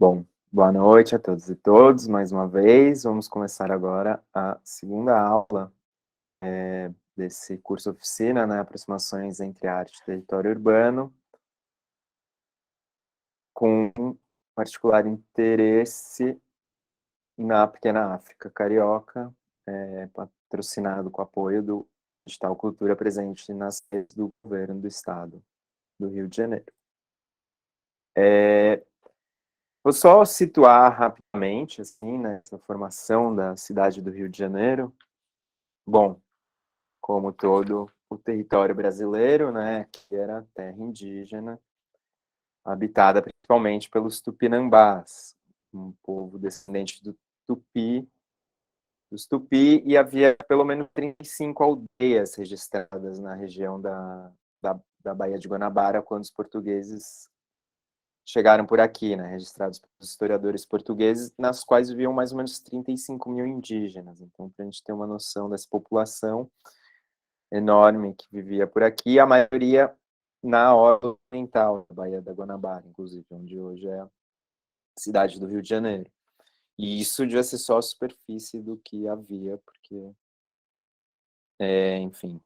Bom, boa noite a todos e todas, mais uma vez. Vamos começar agora a segunda aula desse curso oficina, né, Aproximações entre Arte e Território Urbano, com particular interesse na pequena África carioca, patrocinado com apoio do Digital Cultura presente nas redes do governo do estado do Rio de Janeiro. Vou só situar rapidamente, assim, né, essa formação da cidade do Rio de Janeiro. Bom, como todo o território brasileiro, né, que era terra indígena, habitada principalmente pelos tupinambás, um povo descendente dos Tupi, e havia pelo menos 35 aldeias registradas na região da Baía de Guanabara quando os portugueses chegaram por aqui, né, registrados pelos historiadores portugueses, nas quais viviam mais ou menos 35 mil indígenas. Então, para a gente ter uma noção dessa população enorme que vivia por aqui, a maioria na orla oriental da Baía da Guanabara, inclusive, onde hoje é a cidade do Rio de Janeiro. E isso devia ser só a superfície do que havia, porque, enfim,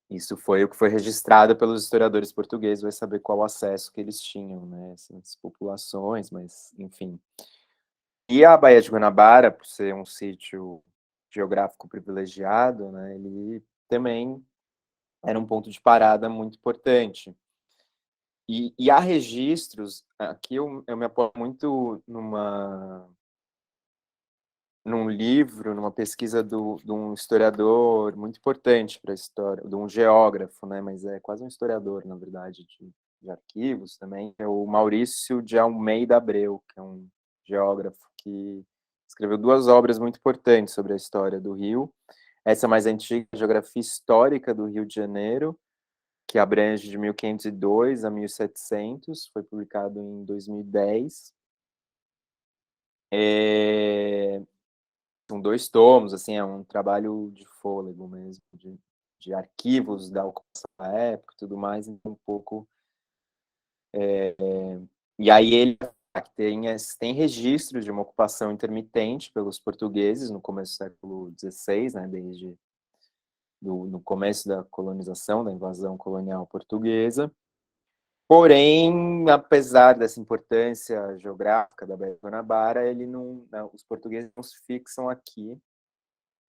isso foi o que foi registrado pelos historiadores portugueses, vai saber qual o acesso que eles tinham, né, essas populações, mas, enfim. E a Baía de Guanabara, por ser um sítio geográfico privilegiado, né, ele também era um ponto de parada muito importante. E há registros, aqui eu me apoio muito num livro, numa pesquisa de um historiador muito importante para a história, de um geógrafo, né, mas é quase um historiador, na verdade, de arquivos também, é o Maurício de Almeida Abreu, que é um geógrafo que escreveu duas obras muito importantes sobre a história do Rio. Essa mais antiga, Geografia Histórica do Rio de Janeiro, que abrange de 1502 a 1700, foi publicado em 2010. São 2 tomos, assim, é um trabalho de fôlego mesmo, de arquivos da ocupação da época e tudo mais, então um pouco... E aí ele tem registros de uma ocupação intermitente pelos portugueses no começo do século XVI, né, desde no começo da colonização, da invasão colonial portuguesa. Porém, apesar dessa importância geográfica da Baía de Guanabara, os portugueses não se fixam aqui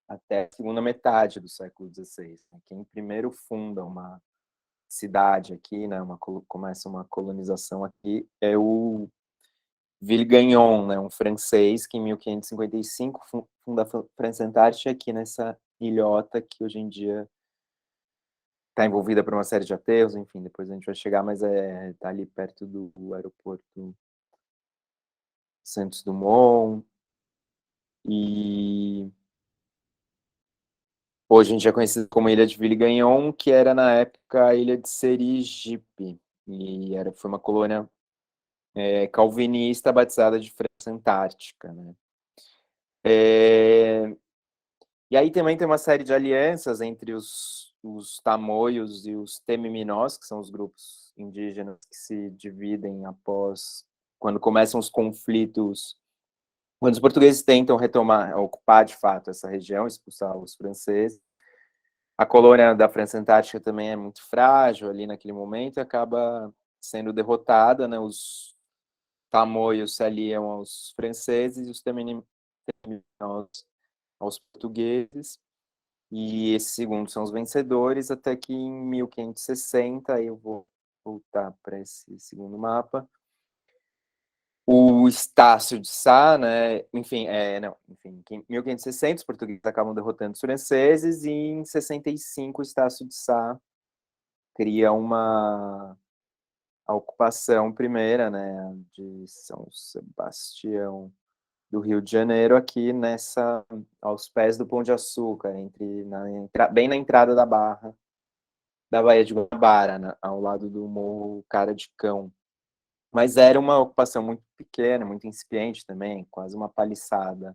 até a segunda metade do século XVI. Quem primeiro funda uma cidade aqui, né, começa uma colonização aqui, é o Villegagnon, né, um francês que em 1555 funda a França Antártica aqui nessa ilhota que hoje em dia está envolvida por uma série de aterros, enfim, depois a gente vai chegar, mas tá ali perto do aeroporto Santos Dumont, e hoje a gente é conhecido como Ilha de Villegagnon, que era na época a Ilha de Serigipe, e foi uma colônia calvinista batizada de França Antártica, né? E aí também tem uma série de alianças entre os tamoios e os temiminós, que são os grupos indígenas que se dividem quando começam os conflitos, quando os portugueses tentam ocupar de fato essa região, expulsar os franceses. A colônia da França Antártica também é muito frágil ali naquele momento e acaba sendo derrotada, né? Os tamoios se aliam aos franceses e os temiminós aos portugueses, e esses segundos são os vencedores, até que em 1560, aí eu vou voltar para esse segundo mapa, o Estácio de Sá, né, em 1560 os portugueses acabam derrotando os franceses, e em 65 o Estácio de Sá cria a ocupação primeira, né, de São Sebastião do Rio de Janeiro, aqui aos pés do Pão de Açúcar, bem na entrada da Barra da Baía de Guanabara, né, ao lado do Morro Cara de Cão. Mas era uma ocupação muito pequena, muito incipiente também, quase uma paliçada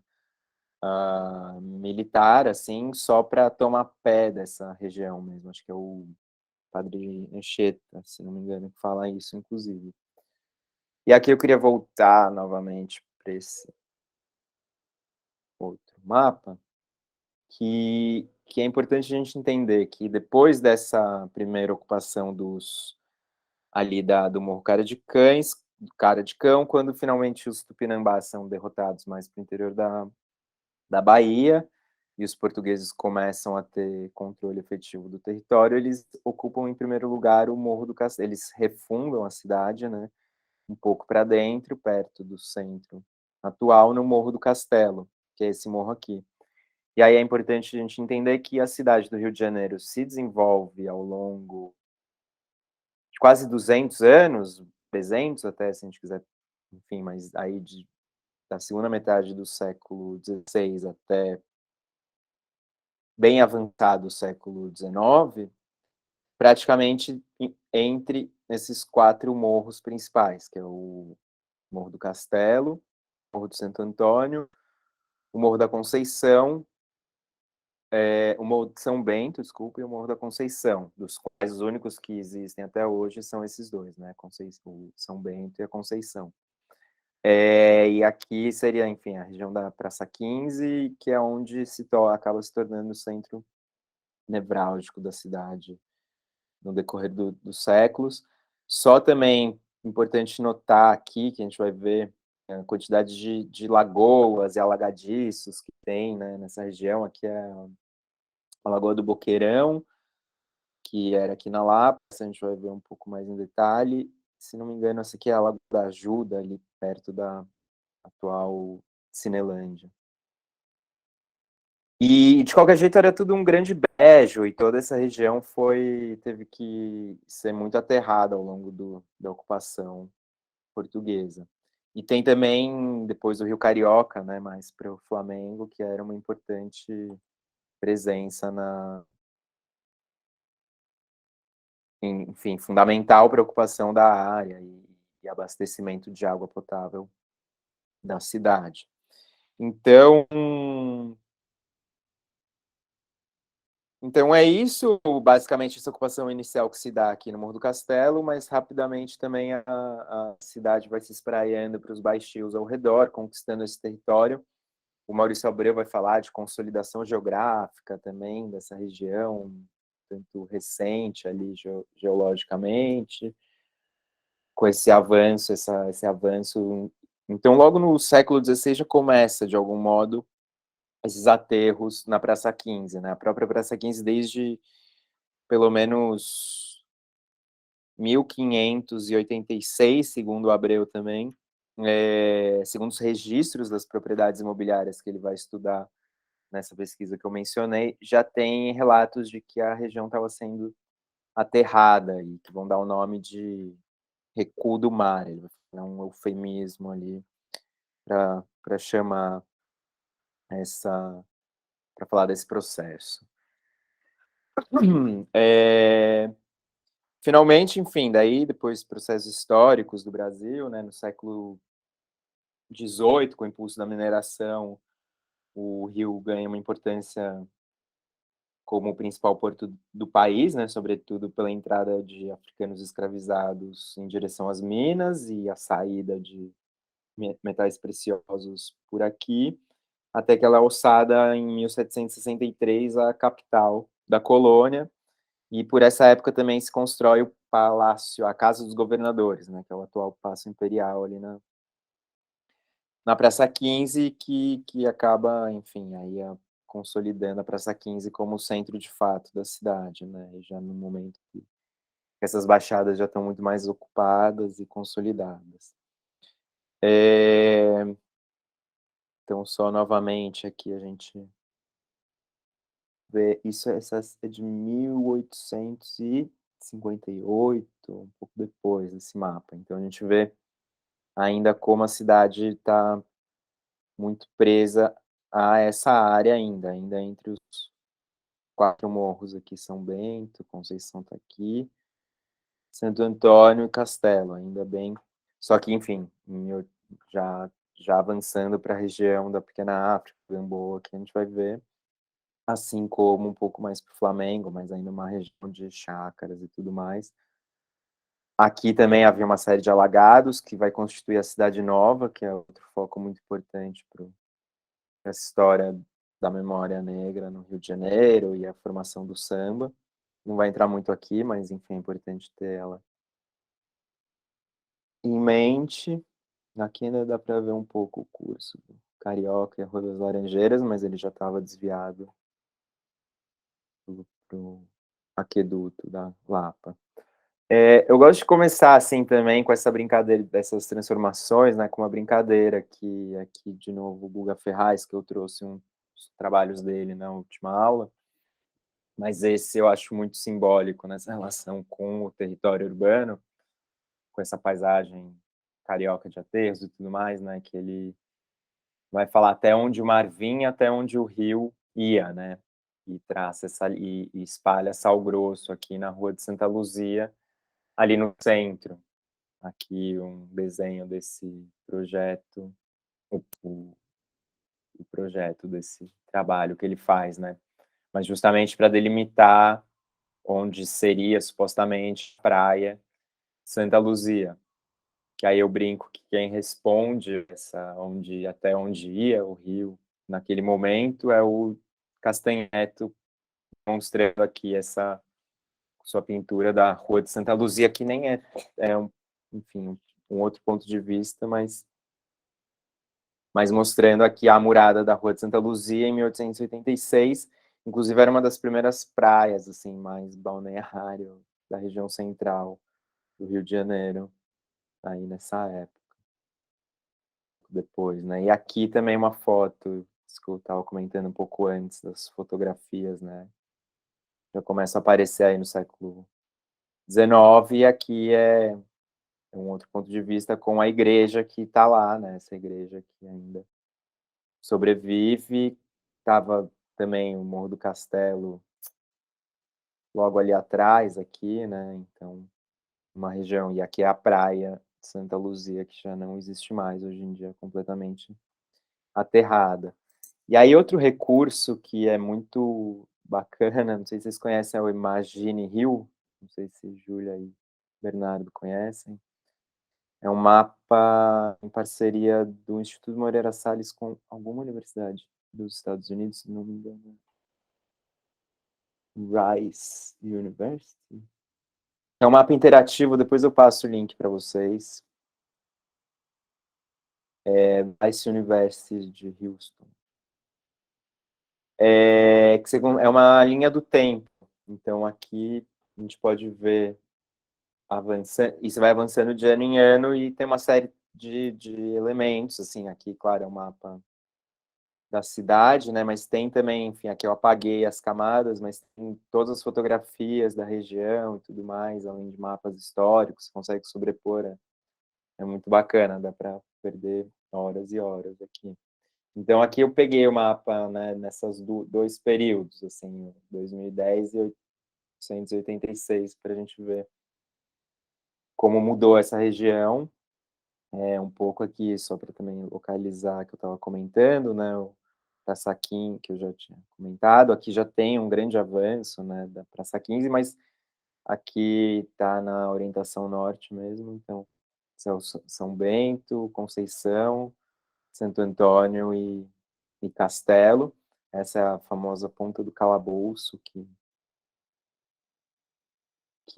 militar, assim, só para tomar pé dessa região mesmo. Acho que é Padre Anchieta, se não me engano, que fala isso, inclusive. E aqui eu queria voltar novamente para esse outro mapa, que é importante a gente entender que depois dessa primeira ocupação dos ali do Morro Cara de Cão, quando finalmente os Tupinambás são derrotados mais para o interior da Bahia, e os portugueses começam a ter controle efetivo do território, eles ocupam em primeiro lugar o Morro do Castelo, eles refundam a cidade, né, um pouco para dentro, perto do centro atual, no Morro do Castelo, que é esse morro aqui. E aí é importante a gente entender que a cidade do Rio de Janeiro se desenvolve ao longo de quase 200 anos, 300 até, se a gente quiser, enfim, mas aí da segunda metade do século XVI até bem avançado o século XIX, praticamente entre esses 4 morros principais, que é o Morro do Castelo, o Morro do Santo Antônio, o Morro da Conceição, o Morro de São Bento, desculpa, e o Morro da Conceição, dos quais os únicos que existem até hoje são esses dois, né? O São Bento e a Conceição. E aqui seria, enfim, a região da Praça 15, que é onde acaba se tornando o centro nevrálgico da cidade no decorrer dos séculos. Só também importante notar aqui, que a gente vai ver a quantidade de lagoas e alagadiços que tem, né, nessa região. Aqui é a Lagoa do Boqueirão, que era aqui na Lapa, a gente vai ver um pouco mais em detalhe. Se não me engano, essa aqui é a Lagoa da Ajuda, ali perto da atual Cinelândia. E, de qualquer jeito, era tudo um grande brejo, e toda essa região teve que ser muito aterrada ao longo da ocupação portuguesa. E tem também, depois, o Rio Carioca, né, mais para o Flamengo, que era uma importante presença enfim, fundamental para a ocupação da área e abastecimento de água potável da cidade. Então é isso, basicamente, essa ocupação inicial que se dá aqui no Morro do Castelo, mas rapidamente também a cidade vai se espraiando para os baixios ao redor, conquistando esse território. O Maurício Abreu vai falar de consolidação geográfica também dessa região, tanto recente ali geologicamente, com esse avanço, esse avanço. Então, logo no século XVI já começa, de algum modo, esses aterros na Praça 15, né? A própria Praça 15, desde pelo menos 1586, segundo o Abreu também, segundo os registros das propriedades imobiliárias que ele vai estudar nessa pesquisa que eu mencionei, já tem relatos de que a região estava sendo aterrada e que vão dar o nome de recuo do mar. Ele vai fazer um eufemismo ali para chamar para falar desse processo. Finalmente, enfim, daí depois processos históricos do Brasil, né, no século XVIII, com o impulso da mineração, o rio ganha uma importância como o principal porto do país, né, sobretudo pela entrada de africanos escravizados em direção às minas e a saída de metais preciosos por aqui, até que ela é alçada em 1763 a capital da colônia, e por essa época também se constrói o palácio, a Casa dos Governadores, né, que é o atual Paço Imperial ali na Praça 15, que acaba, enfim, aí consolidando a Praça 15 como o centro de fato da cidade, né, já no momento que essas baixadas já estão muito mais ocupadas e consolidadas. Então, só novamente aqui a gente vê, essa é de 1858, um pouco depois desse mapa. Então, a gente vê ainda como a cidade está muito presa a essa área ainda entre os 4 morros aqui, São Bento, Conceição está aqui, Santo Antônio e Castelo, ainda bem. Só que, enfim, já avançando para a região da Pequena África, Gamboa, que a gente vai ver, assim como um pouco mais para o Flamengo, mas aí numa região de chácaras e tudo mais. Aqui também havia uma série de alagados, que vai constituir a Cidade Nova, que é outro foco muito importante para essa história da memória negra no Rio de Janeiro e a formação do samba. Não vai entrar muito aqui, mas enfim, é importante ter ela em mente. Aqui ainda dá para ver um pouco o curso do Carioca e a Rua das Laranjeiras, mas ele já estava desviado para o aqueduto da Lapa. Eu gosto de começar assim também com essa brincadeira dessas transformações, né, com uma brincadeira que aqui de novo o Guga Ferraz, que eu trouxe uns trabalhos dele na última aula, mas esse eu acho muito simbólico nessa relação com o território urbano, com essa paisagem carioca de aterros e tudo mais, né, que ele vai falar até onde o mar vinha, até onde o rio ia, né, e traça essa e espalha sal grosso aqui na Rua de Santa Luzia, ali no centro. Aqui um desenho desse projeto, o o projeto desse trabalho que ele faz, né. Mas justamente para delimitar onde seria supostamente praia Santa Luzia, que aí eu brinco que quem responde essa onde até onde ia o rio naquele momento é o Castanheto, mostrando aqui essa sua pintura da Rua de Santa Luzia, que nem é um, enfim, um outro ponto de vista, mas mostrando aqui a murada da Rua de Santa Luzia em 1886, inclusive era uma das primeiras praias, assim, mais balneário da região central do Rio de Janeiro, aí nessa época, depois, né? E aqui também uma foto, isso que eu estava comentando um pouco antes, das fotografias, né? Já começa a aparecer aí no século XIX, e aqui é um outro ponto de vista com a igreja que está lá, né? Essa igreja que ainda sobrevive. Estava também o Morro do Castelo logo ali atrás, aqui, né? Então, uma região. E aqui é a praia de Santa Luzia, que já não existe mais, hoje em dia é completamente aterrada. E aí, outro recurso que é muito bacana, não sei se vocês conhecem, é o Imagine Rio, não sei se Júlia e Bernardo conhecem. É um mapa em parceria do Instituto Moreira Salles com alguma universidade dos Estados Unidos, se não me engano. Rice University. É um mapa interativo, depois eu passo o link para vocês. Rice University de Houston. É uma linha do tempo. Então aqui a gente pode ver avançando, e você vai avançando de ano em ano e tem uma série de elementos, assim, aqui, claro, é um mapa da cidade, né, mas tem também, enfim, aqui eu apaguei as camadas, mas tem todas as fotografias da região e tudo mais, além de mapas históricos, você consegue sobrepor, é muito bacana, dá para perder horas e horas aqui. Então aqui eu peguei o mapa, né, nessas dois períodos, assim, 2010 e 1886, para a gente ver como mudou essa região. Um pouco aqui, só para também localizar, que eu estava comentando, né, o Praça 15, que eu já tinha comentado, aqui já tem um grande avanço, né, da Praça 15, mas aqui está na orientação norte mesmo, então São Bento, Conceição, Santo Antônio e Castelo. Essa é a famosa Ponta do Calabouço, que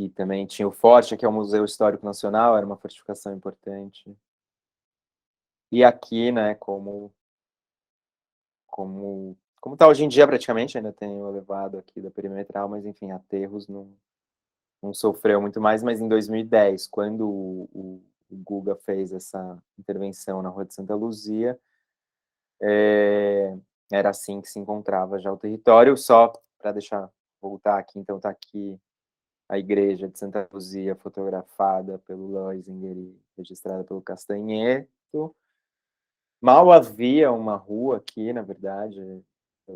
também tinha o forte, que é o Museu Histórico Nacional, era uma fortificação importante. E aqui, né, como está hoje em dia praticamente, ainda tem o elevado aqui da perimetral, mas enfim, aterros não sofreu muito mais, mas em 2010, quando o Guga fez essa intervenção na Rua de Santa Luzia, era assim que se encontrava já o território, só para deixar, voltar aqui, então está aqui a igreja de Santa Luzia, fotografada pelo Loisinger e registrada pelo Castanheto. Mal havia uma rua aqui, na verdade,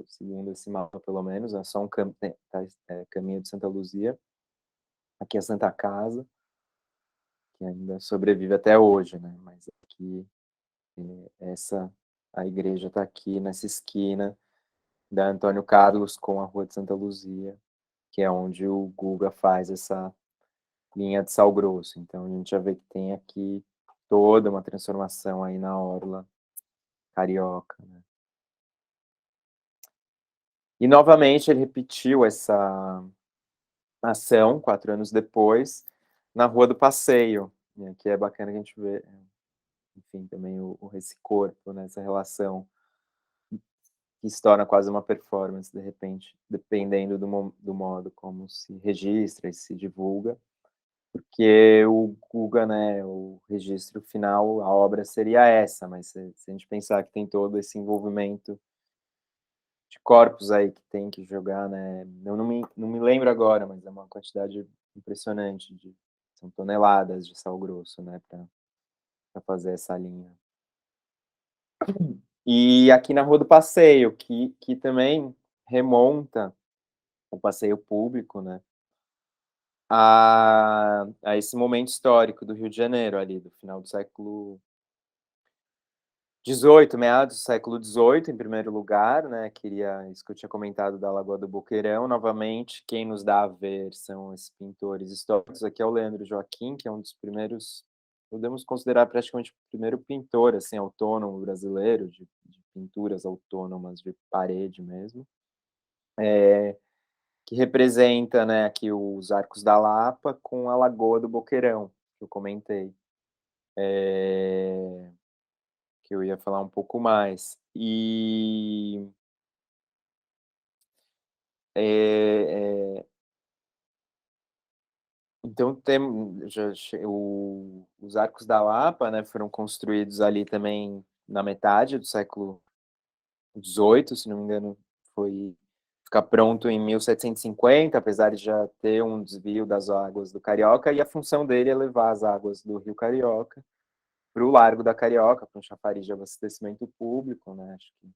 segundo esse mapa pelo menos, é só um caminho de Santa Luzia. Aqui é a Santa Casa, que ainda sobrevive até hoje, né? Mas aqui, a igreja está aqui nessa esquina, da Antônio Carlos com a Rua de Santa Luzia, que é onde o Guga faz essa linha de sal grosso. Então a gente já vê que tem aqui toda uma transformação aí na orla carioca, né? E novamente ele repetiu essa ação 4 anos depois na Rua do Passeio, né, que é bacana que a gente vê, enfim, também esse corpo, né, essa relação que se torna quase uma performance de repente, dependendo do modo como se registra e se divulga. Porque o Guga, né, o registro final, a obra seria essa, mas se a gente pensar que tem todo esse envolvimento de corpos aí que tem que jogar, né, eu não me lembro agora, mas é uma quantidade impressionante são toneladas de sal grosso, né, para fazer essa linha. E aqui na Rua do Passeio, que também remonta o passeio público, né, a esse momento histórico do Rio de Janeiro ali, do final do século 18, meados do século 18, em primeiro lugar, né, queria isso que eu tinha comentado da Lagoa do Boqueirão, novamente, quem nos dá a ver são esses pintores históricos, aqui é o Leandro Joaquim, que é um dos primeiros, podemos considerar praticamente o primeiro pintor, assim, autônomo brasileiro, de pinturas autônomas de parede mesmo, que representa, né, aqui os Arcos da Lapa com a Lagoa do Boqueirão, que eu comentei. Eh que eu ia falar um pouco mais. Eh, então tem já che o os Arcos da Lapa, né, foram construídos ali também na metade do século 18, se não me engano, foi ficar pronto em 1750, apesar de já ter um desvio das águas do Carioca, e a função dele é levar as águas do rio Carioca para o Largo da Carioca, para um chafariz de abastecimento público, né, acho que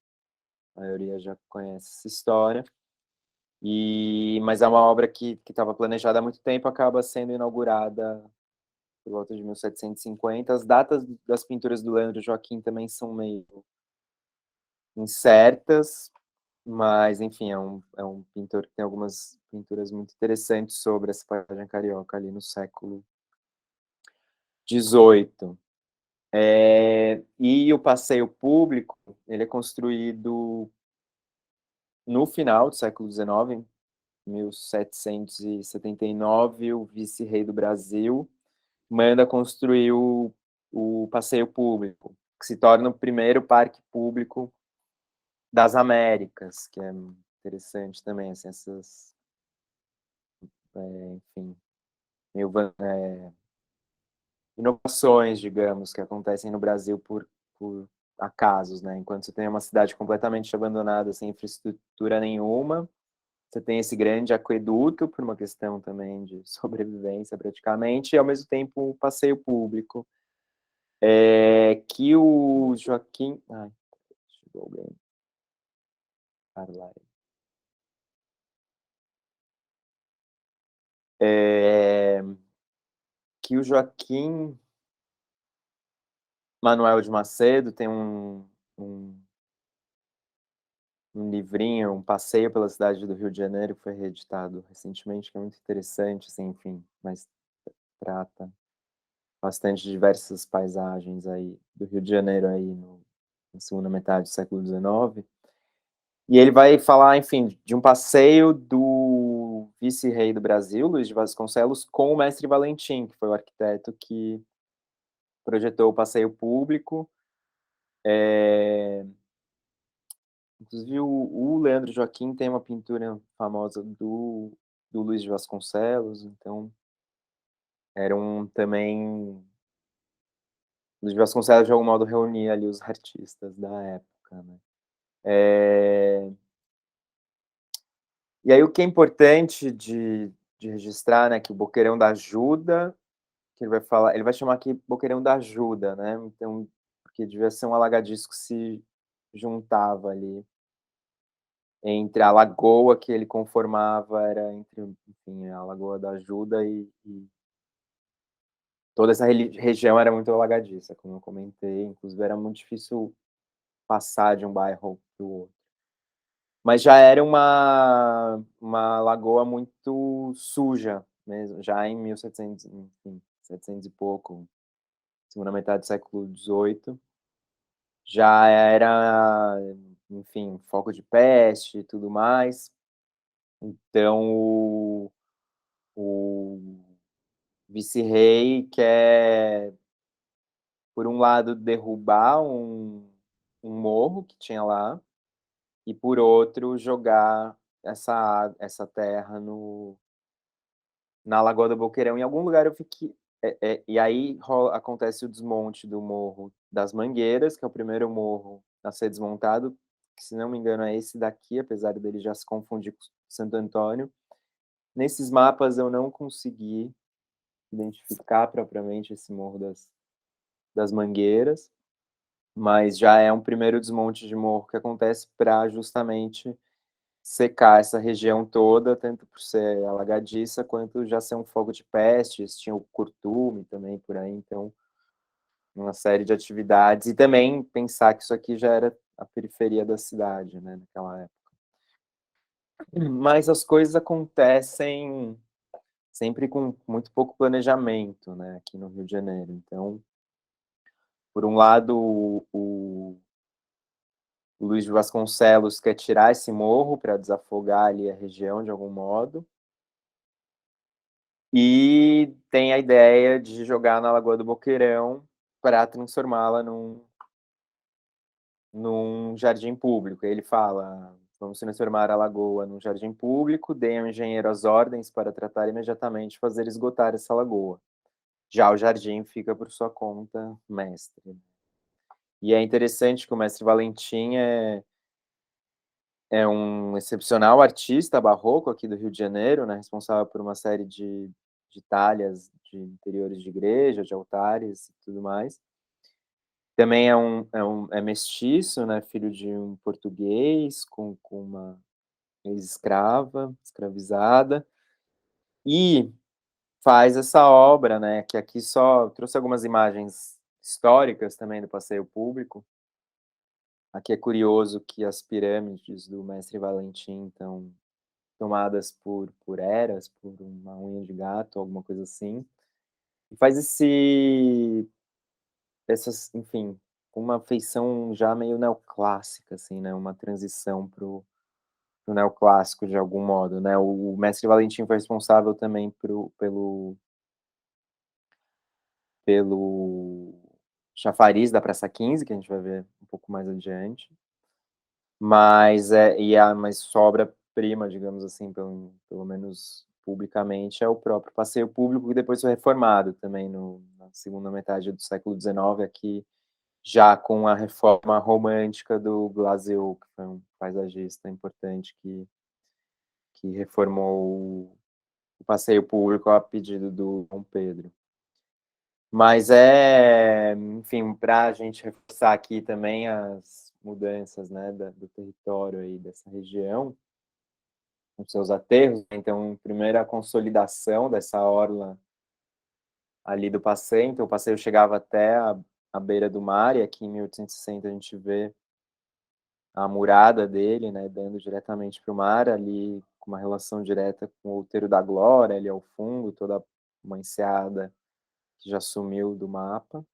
a maioria já conhece essa história. Mas é uma obra que estava planejada há muito tempo, acaba sendo inaugurada por volta de 1750. As datas das pinturas do Leandro Joaquim também são meio incertas, mas enfim, é um pintor que tem algumas pinturas muito interessantes sobre essa paisagem carioca ali no século XVIII. E o passeio público, ele é construído no final do século XIX, 1779, o vice-rei do Brasil manda construir o passeio público, que se torna o primeiro parque público das Américas, que é interessante também, assim, essas, enfim, meio, inovações, digamos, que acontecem no Brasil por acasos, né? Enquanto você tem uma cidade completamente abandonada, sem infraestrutura nenhuma, você tem esse grande aqueduto, por uma questão também de sobrevivência praticamente, e ao mesmo tempo o passeio público, que o Joaquim... Ai, chegou alguém. Carlyle. É, que o Joaquim Manuel de Macedo tem um, um livrinho, um passeio pela cidade do Rio de Janeiro, que foi reeditado recentemente, que é muito interessante, assim, enfim, mas trata bastante de diversas paisagens aí do Rio de Janeiro aí na segunda metade do século XIX. E ele vai falar, enfim, de um passeio do vice-rei do Brasil, Luiz de Vasconcelos, com o mestre Valentim, que foi o arquiteto que projetou o passeio público. Inclusive, o Leandro Joaquim tem uma pintura famosa do Luiz de Vasconcelos, então era também... Luiz de Vasconcelos, de algum modo, reunia ali os artistas da época, né? E aí o que é importante de registrar, né, que o Boqueirão da Ajuda, que ele vai falar, ele vai chamar aqui Boqueirão da Ajuda, né, então, porque devia ser um alagadiço que se juntava ali entre a lagoa que ele conformava, era entre, enfim, a Lagoa da Ajuda e toda essa região era muito alagadiça, como eu comentei, inclusive era muito difícil passar de um bairro para o outro. Mas já era uma lagoa muito suja mesmo, já em 1700, enfim, 700 e pouco, segunda metade do século XVIII, já era, enfim, foco de peste e tudo mais. Então o vice-rei quer, por um lado, derrubar um morro que tinha lá, e por outro jogar essa terra no na Lagoa do Boqueirão. Em algum lugar eu fiquei, e aí acontece o desmonte do Morro das Mangueiras, que é o primeiro morro a ser desmontado, que, se não me engano, é esse daqui, apesar dele já se confundir com Santo Antônio. Nesses mapas eu não consegui identificar propriamente esse Morro das Mangueiras, mas já é um primeiro desmonte de morro que acontece para justamente secar essa região toda, tanto por ser alagadiça, quanto já ser um foco de pestes, tinha o curtume também por aí, então uma série de atividades, e também pensar que isso aqui já era a periferia da cidade, né, naquela época. Mas as coisas acontecem sempre com muito pouco planejamento, né, aqui no Rio de Janeiro. Então, por um lado, o Luiz de Vasconcelos quer tirar esse morro para desafogar ali a região de algum modo, e tem a ideia de jogar na Lagoa do Boqueirão para transformá-la num jardim público. Ele fala: vamos transformar a lagoa num jardim público, dê ao engenheiro as ordens para tratar imediatamente e fazer esgotar essa lagoa. Já o jardim fica por sua conta, mestre. E é interessante que o mestre Valentim é um excepcional artista barroco aqui do Rio de Janeiro, né, responsável por uma série de talhas de interiores de igreja, de altares e tudo mais. Também é mestiço, né, filho de um português com uma ex-escrava, escravizada, e faz essa obra, né, que aqui só trouxe algumas imagens históricas também do passeio público. Aqui é curioso que as pirâmides do mestre Valentim estão tomadas por eras, por uma unha de gato, alguma coisa assim. E faz enfim, uma feição já meio neoclássica, assim, né, uma transição pro neoclássico de algum modo, né. O mestre Valentim foi responsável também pelo chafariz da Praça 15, que a gente vai ver um pouco mais adiante. Mas mas sua obra-prima, digamos assim, pelo menos publicamente, é o próprio passeio público, que depois foi reformado também na segunda metade do século XIX, aqui, já com a reforma romântica do Glaseau, que foi um paisagista importante que reformou o passeio público a pedido do Dom Pedro. Mas enfim, para a gente reforçar aqui também as mudanças, né, do território aí dessa região, com seus aterros, né. Então, primeiro a consolidação dessa orla ali do passeio, então o passeio chegava até a beira do mar, e aqui em 1860 a gente vê a murada dele, né, dando diretamente para o mar, ali com uma relação direta com o Outeiro da Glória, ali ao fundo, toda uma enseada que já sumiu do mapa.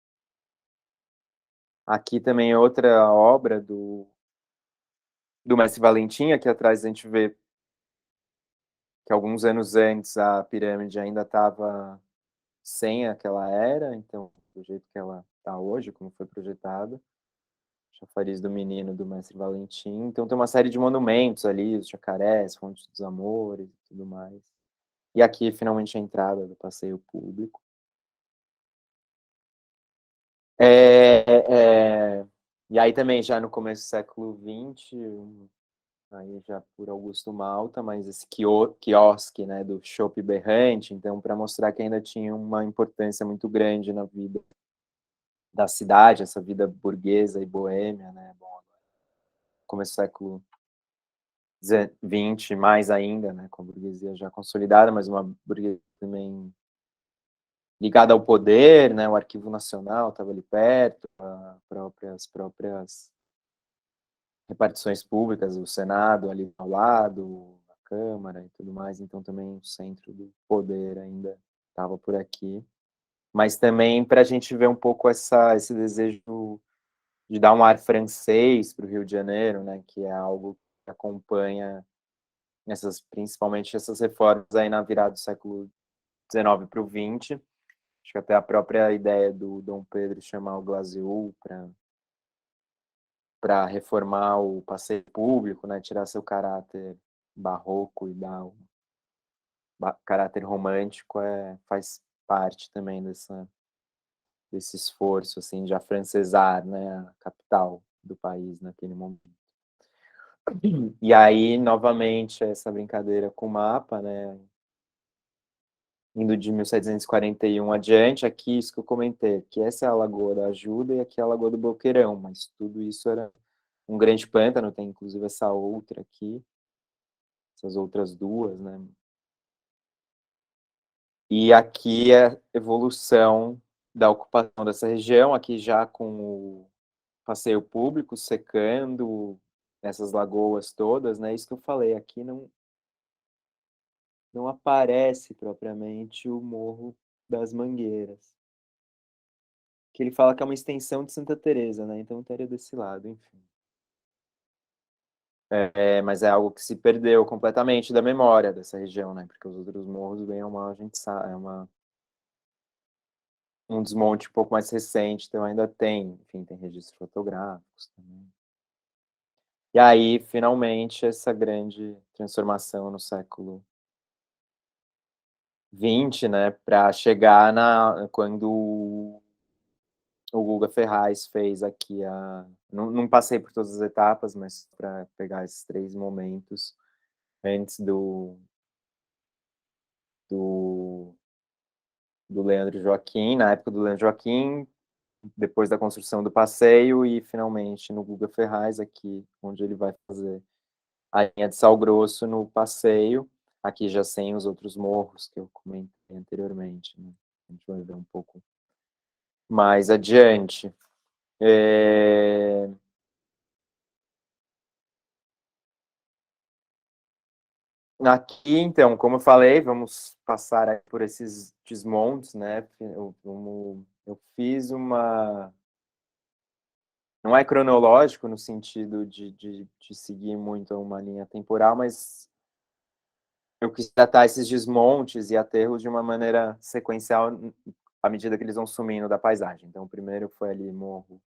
Aqui também é outra obra do mestre Valentim, aqui atrás a gente vê que alguns anos antes a pirâmide ainda estava sem aquela era, então, do jeito que ela está hoje, como foi projetada, chafariz do menino do mestre Valentim. Então tem uma série de monumentos ali, os jacarés, Fonte dos Amores e tudo mais. E aqui, finalmente, a entrada do passeio público. E aí também, já no começo do século XX, aí já por Augusto Malta, mas esse quiosque, né, do Chopp Berrante, então, para mostrar que ainda tinha uma importância muito grande na vida da cidade, essa vida burguesa e boêmia, né, bom, começo do século XX, mais ainda, né, com a burguesia já consolidada, mas uma burguesia também ligada ao poder, né, o Arquivo Nacional estava ali perto, as próprias repartições públicas, o Senado ali ao lado, a Câmara e tudo mais, então também o centro do poder ainda estava por aqui. Mas também para a gente ver um pouco esse desejo de dar um ar francês para o Rio de Janeiro, né, que é algo que acompanha principalmente essas reformas aí na virada do século XIX para o XX. Acho que até a própria ideia do Dom Pedro chamar o Glazeul para reformar o passeio público, né, tirar seu caráter barroco e dar um caráter romântico, faz parte também desse esforço assim, de afrancesar, né, a capital do país naquele momento. E aí, novamente, essa brincadeira com o mapa, né, indo de 1741 adiante, aqui isso que eu comentei, que essa é a Lagoa da Ajuda e aqui é a Lagoa do Boqueirão, mas tudo isso era um grande pântano, tem inclusive essa outra aqui, essas outras duas, né? E aqui é a evolução da ocupação dessa região, aqui já com o passeio público secando essas lagoas todas, né? Isso que eu falei, aqui não aparece propriamente o Morro das Mangueiras, que ele fala que é uma extensão de Santa Teresa, né? Então estaria desse lado, enfim. Mas é algo que se perdeu completamente da memória dessa região, né? Porque os outros morros, bem ou mal, a gente sabe, um desmonte um pouco mais recente, então ainda tem, enfim, tem registros fotográficos também. E aí, finalmente, essa grande transformação no século XX, né? Para chegar quando o Guga Ferraz fez aqui não passei por todas as etapas, mas para pegar esses 3 momentos antes do, do Leandro Joaquim, na época do Leandro Joaquim, depois da construção do passeio e finalmente no Guga Ferraz, aqui onde ele vai fazer a linha de Sal Grosso no passeio, aqui já sem os outros morros que eu comentei anteriormente, né? A gente vai ver um pouco mais adiante. Aqui, então, como eu falei, vamos passar por esses desmontes, né? Eu fiz não é cronológico no sentido de seguir muito uma linha temporal, mas eu quis tratar esses desmontes e aterros de uma maneira sequencial à medida que eles vão sumindo da paisagem. Então, o primeiro foi ali Morro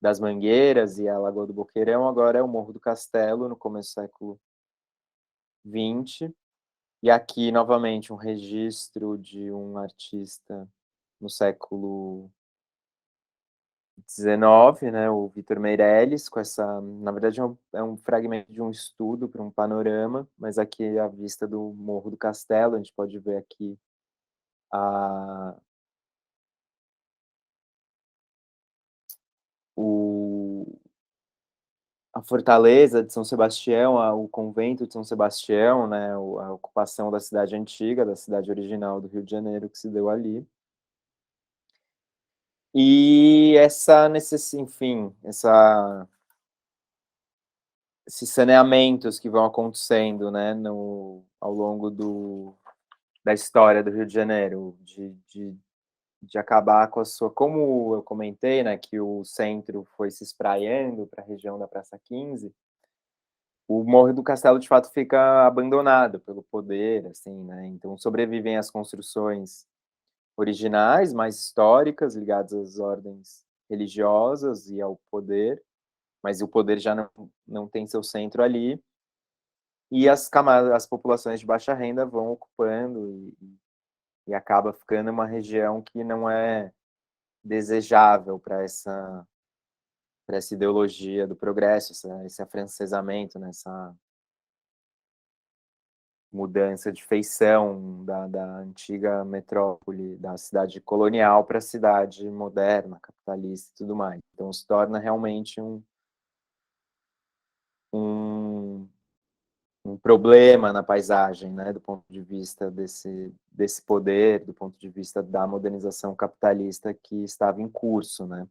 das Mangueiras e a Lagoa do Boqueirão, agora é o Morro do Castelo, no começo do século XX. E aqui, novamente, um registro de um artista no século XIX, né, o Vitor Meirelles, com na verdade é um fragmento de um estudo para um panorama, mas aqui é a vista do Morro do Castelo, a gente pode ver aqui a, o, a fortaleza de São Sebastião, o convento de São Sebastião, né, a ocupação da cidade antiga, da cidade original do Rio de Janeiro, que se deu ali. E enfim, esses saneamentos que vão acontecendo, né, ao longo da história do Rio de Janeiro, de acabar com como eu comentei, né, que o centro foi se espraiando para a região da Praça 15, o Morro do Castelo, de fato, fica abandonado pelo poder, assim, né, então sobrevivem as construções originais, mais históricas, ligadas às ordens religiosas e ao poder, mas o poder já não tem seu centro ali, e as populações de baixa renda vão ocupando e acaba ficando uma região que não é desejável para essa ideologia do progresso, esse afrancesamento, né, essa mudança de feição da antiga metrópole, da cidade colonial para a cidade moderna, capitalista e tudo mais. Então se torna realmente um, um problema na paisagem, né, do ponto de vista desse poder, do ponto de vista da modernização capitalista que estava em curso, né.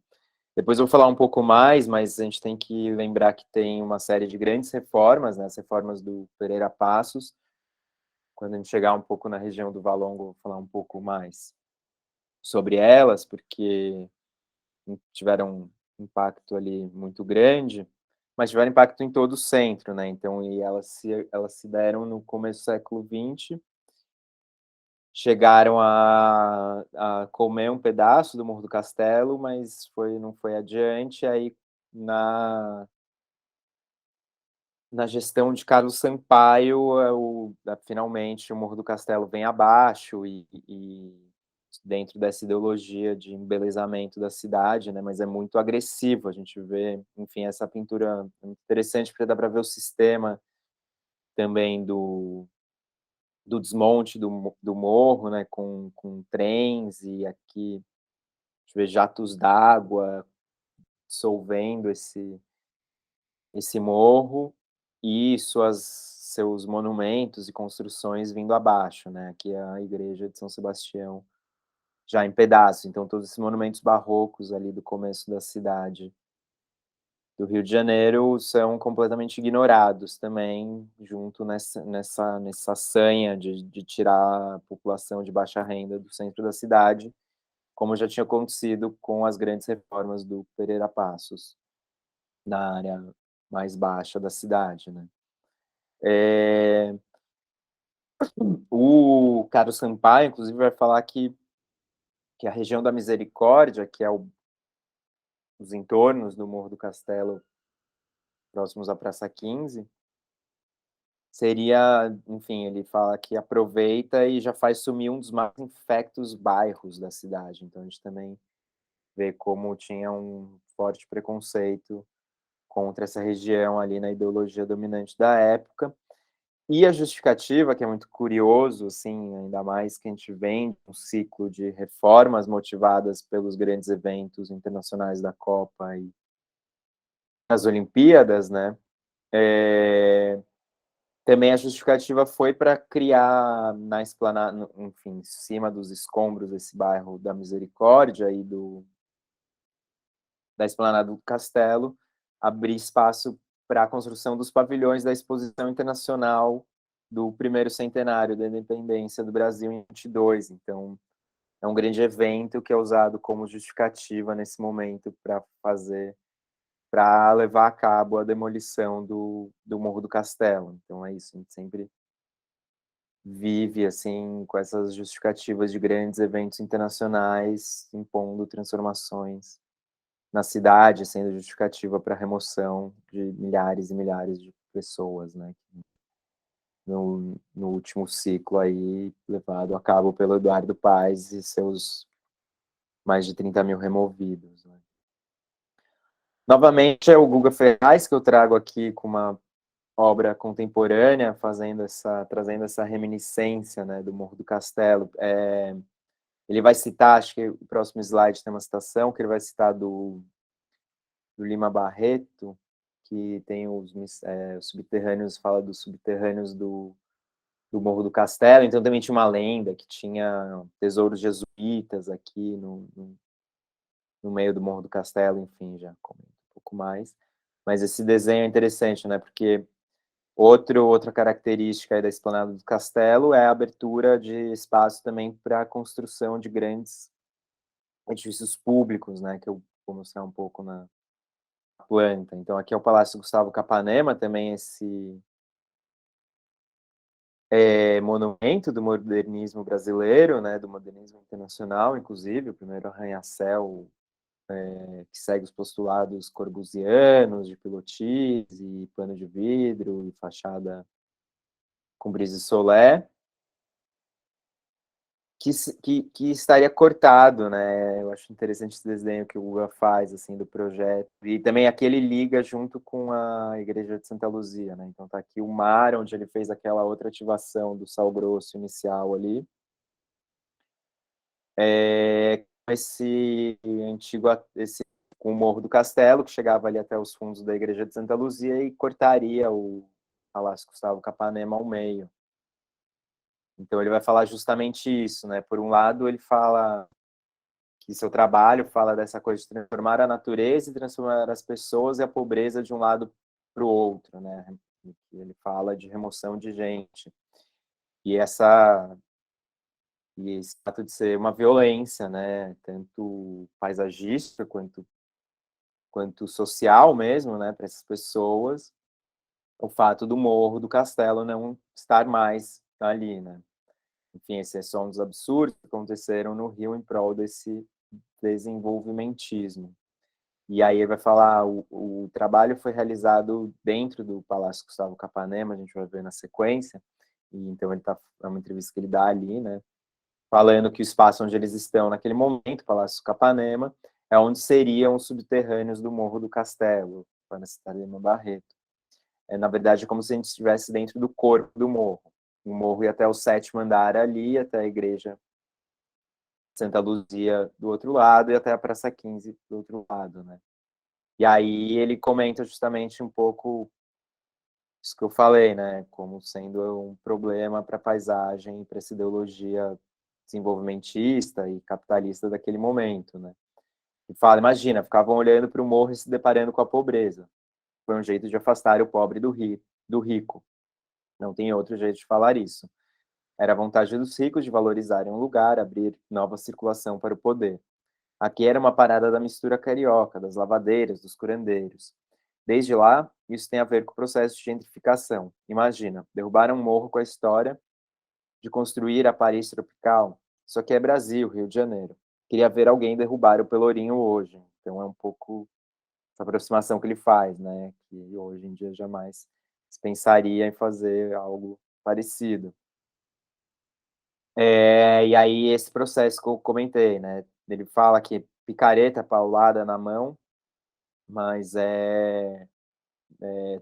Depois eu vou falar um pouco mais, mas a gente tem que lembrar que tem uma série de grandes reformas, né, as reformas do Pereira Passos. Quando a gente chegar um pouco na região do Valongo, eu vou falar um pouco mais sobre elas, porque tiveram um impacto ali muito grande, mas tiveram impacto em todo o centro, né? Então, e elas se deram no começo do século XX, chegaram a comer um pedaço do Morro do Castelo, mas não foi adiante. Aí, na gestão de Carlos Sampaio, finalmente o Morro do Castelo vem abaixo e dentro dessa ideologia de embelezamento da cidade, né, mas é muito agressivo, a gente vê, enfim, essa pintura é muito interessante, porque dá para ver o sistema também do desmonte do morro, né, com trens, e aqui a gente vê jatos d'água dissolvendo esse morro e seus monumentos e construções vindo abaixo, né? Aqui é a igreja de São Sebastião, já em pedaços. Então, todos esses monumentos barrocos ali do começo da cidade do Rio de Janeiro são completamente ignorados também, junto nessa sanha de tirar a população de baixa renda do centro da cidade, como já tinha acontecido com as grandes reformas do Pereira Passos, na área mais baixa da cidade, né? É, o Carlos Sampaio, inclusive, vai falar que a região da Misericórdia, que é os entornos do Morro do Castelo, próximos à Praça 15, seria, enfim, ele fala que aproveita e já faz sumir um dos mais infectos bairros da cidade. Então, a gente também vê como tinha um forte preconceito contra essa região ali na ideologia dominante da época. E a justificativa, que é muito curioso, assim, ainda mais que a gente vem um ciclo de reformas motivadas pelos grandes eventos internacionais da Copa e as Olimpíadas, né? É, também a justificativa foi para criar na esplanada, enfim, em cima dos escombros desse bairro da Misericórdia e da esplanada do Castelo, abrir espaço para a construção dos pavilhões da Exposição Internacional do primeiro centenário da independência do Brasil em 22. Então, é um grande evento que é usado como justificativa nesse momento para levar a cabo a demolição do Morro do Castelo. Então é isso, a gente sempre vive assim com essas justificativas de grandes eventos internacionais impondo transformações na cidade, sendo justificativa para a remoção de milhares e milhares de pessoas, né? No último ciclo aí, levado a cabo pelo Eduardo Paes e seus mais de 30 mil removidos, né? Novamente, é o Guga Ferraz que eu trago aqui com uma obra contemporânea, trazendo essa reminiscência, né, do Morro do Castelo. Ele vai citar, acho que o próximo slide tem uma citação, que ele vai citar do Lima Barreto, que tem os subterrâneos, fala dos subterrâneos do Morro do Castelo. Então também tinha uma lenda que tinha tesouros jesuítas aqui no meio do Morro do Castelo, enfim, já comento um pouco mais. Mas esse desenho é interessante, né? Porque outra característica aí da esplanada do Castelo é a abertura de espaço também para a construção de grandes edifícios públicos, né? Que eu vou mostrar um pouco na planta. Então, aqui é o Palácio Gustavo Capanema, também esse monumento do modernismo brasileiro, né? Do modernismo internacional, inclusive, o primeiro arranha-céu que segue os postulados corbusianos de pilotis e pano de vidro e fachada com brise solé, que estaria cortado, né? Eu acho interessante esse desenho que o Guga faz, assim, do projeto. E também aqui ele liga junto com a Igreja de Santa Luzia, né? Então tá aqui o mar, onde ele fez aquela outra ativação do sal grosso inicial ali. Esse com o Morro do Castelo, que chegava ali até os fundos da Igreja de Santa Luzia e cortaria o Palácio Gustavo Capanema ao meio. Então ele vai falar justamente isso, né? Por um lado, ele fala que seu trabalho fala dessa coisa de transformar a natureza e transformar as pessoas e a pobreza de um lado para o outro, né? Ele fala de remoção de gente. E esse fato de ser uma violência, né? Tanto paisagística quanto social mesmo, né? Para essas pessoas, o fato do Morro do Castelo não estar mais ali, né? Enfim, esses são os absurdos que aconteceram no Rio em prol desse desenvolvimentismo. E aí ele vai falar, o trabalho foi realizado dentro do Palácio Gustavo Capanema, a gente vai ver na sequência, e então é uma entrevista que ele dá ali, né, falando que o espaço onde eles estão naquele momento, o Palácio Capanema, é onde seriam os subterrâneos do Morro do Castelo, para citar Lima Barreto. Na verdade, é como se a gente estivesse dentro do corpo do morro. O morro ia até o 7º andar ali, até a igreja Santa Luzia do outro lado e até a Praça 15 do outro lado, né? E aí ele comenta justamente um pouco isso que eu falei, né? Como sendo um problema para a paisagem, para essa ideologia desenvolvimentista e capitalista daquele momento, né? E fala, imagina, ficavam olhando para o morro e se deparando com a pobreza. Foi um jeito de afastar o pobre do rico. Não tem outro jeito de falar isso. Era a vontade dos ricos de valorizarem um lugar, abrir nova circulação para o poder. Aqui era uma parada da mistura carioca, das lavadeiras, dos curandeiros. Desde lá, isso tem a ver com o processo de gentrificação. Imagina, derrubaram um morro com a história de construir a Paris tropical. Isso aqui é Brasil, Rio de Janeiro. Queria ver alguém derrubar o Pelourinho hoje. Então é um pouco essa aproximação que ele faz, né? Que hoje em dia jamais se pensaria em fazer algo parecido. E aí esse processo que eu comentei, né? Ele fala que picareta, paulada na mão, mas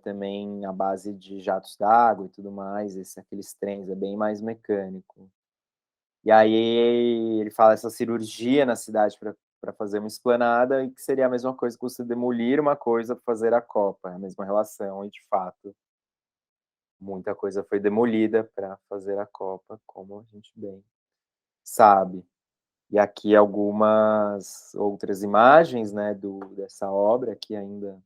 também a base de jatos d'água e tudo mais, aqueles trens, é bem mais mecânico. E aí ele fala essa cirurgia na cidade para fazer uma esplanada, e que seria a mesma coisa que você demolir uma coisa para fazer a Copa, é a mesma relação, e de fato, muita coisa foi demolida para fazer a Copa, como a gente bem sabe. E aqui algumas outras imagens, né, dessa obra, aqui ainda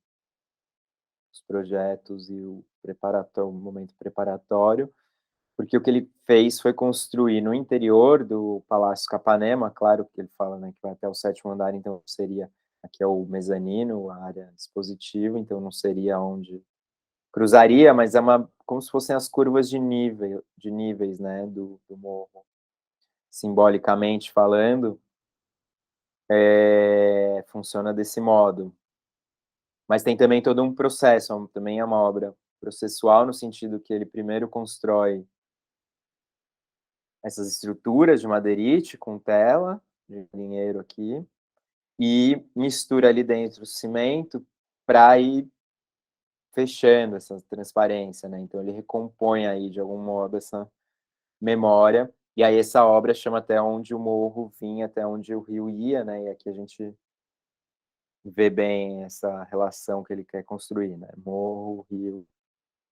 os projetos e o momento preparatório, porque o que ele fez foi construir no interior do Palácio Capanema, claro que ele fala, né, que vai até o 7º andar, então seria, aqui é o mezanino, a área dispositiva, então não seria onde cruzaria, mas como se fossem as curvas de níveis, né, do morro, simbolicamente falando, funciona desse modo. Mas tem também todo um processo, também é uma obra processual, no sentido que ele primeiro constrói essas estruturas de madeirite com tela, de linheiro aqui, e mistura ali dentro o cimento para ir fechando essa transparência, né? Então ele recompõe aí, de algum modo, essa memória, e aí essa obra chama até onde o morro vinha, até onde o rio ia, né? E aqui a gente vê bem essa relação que ele quer construir, né? Morro, rio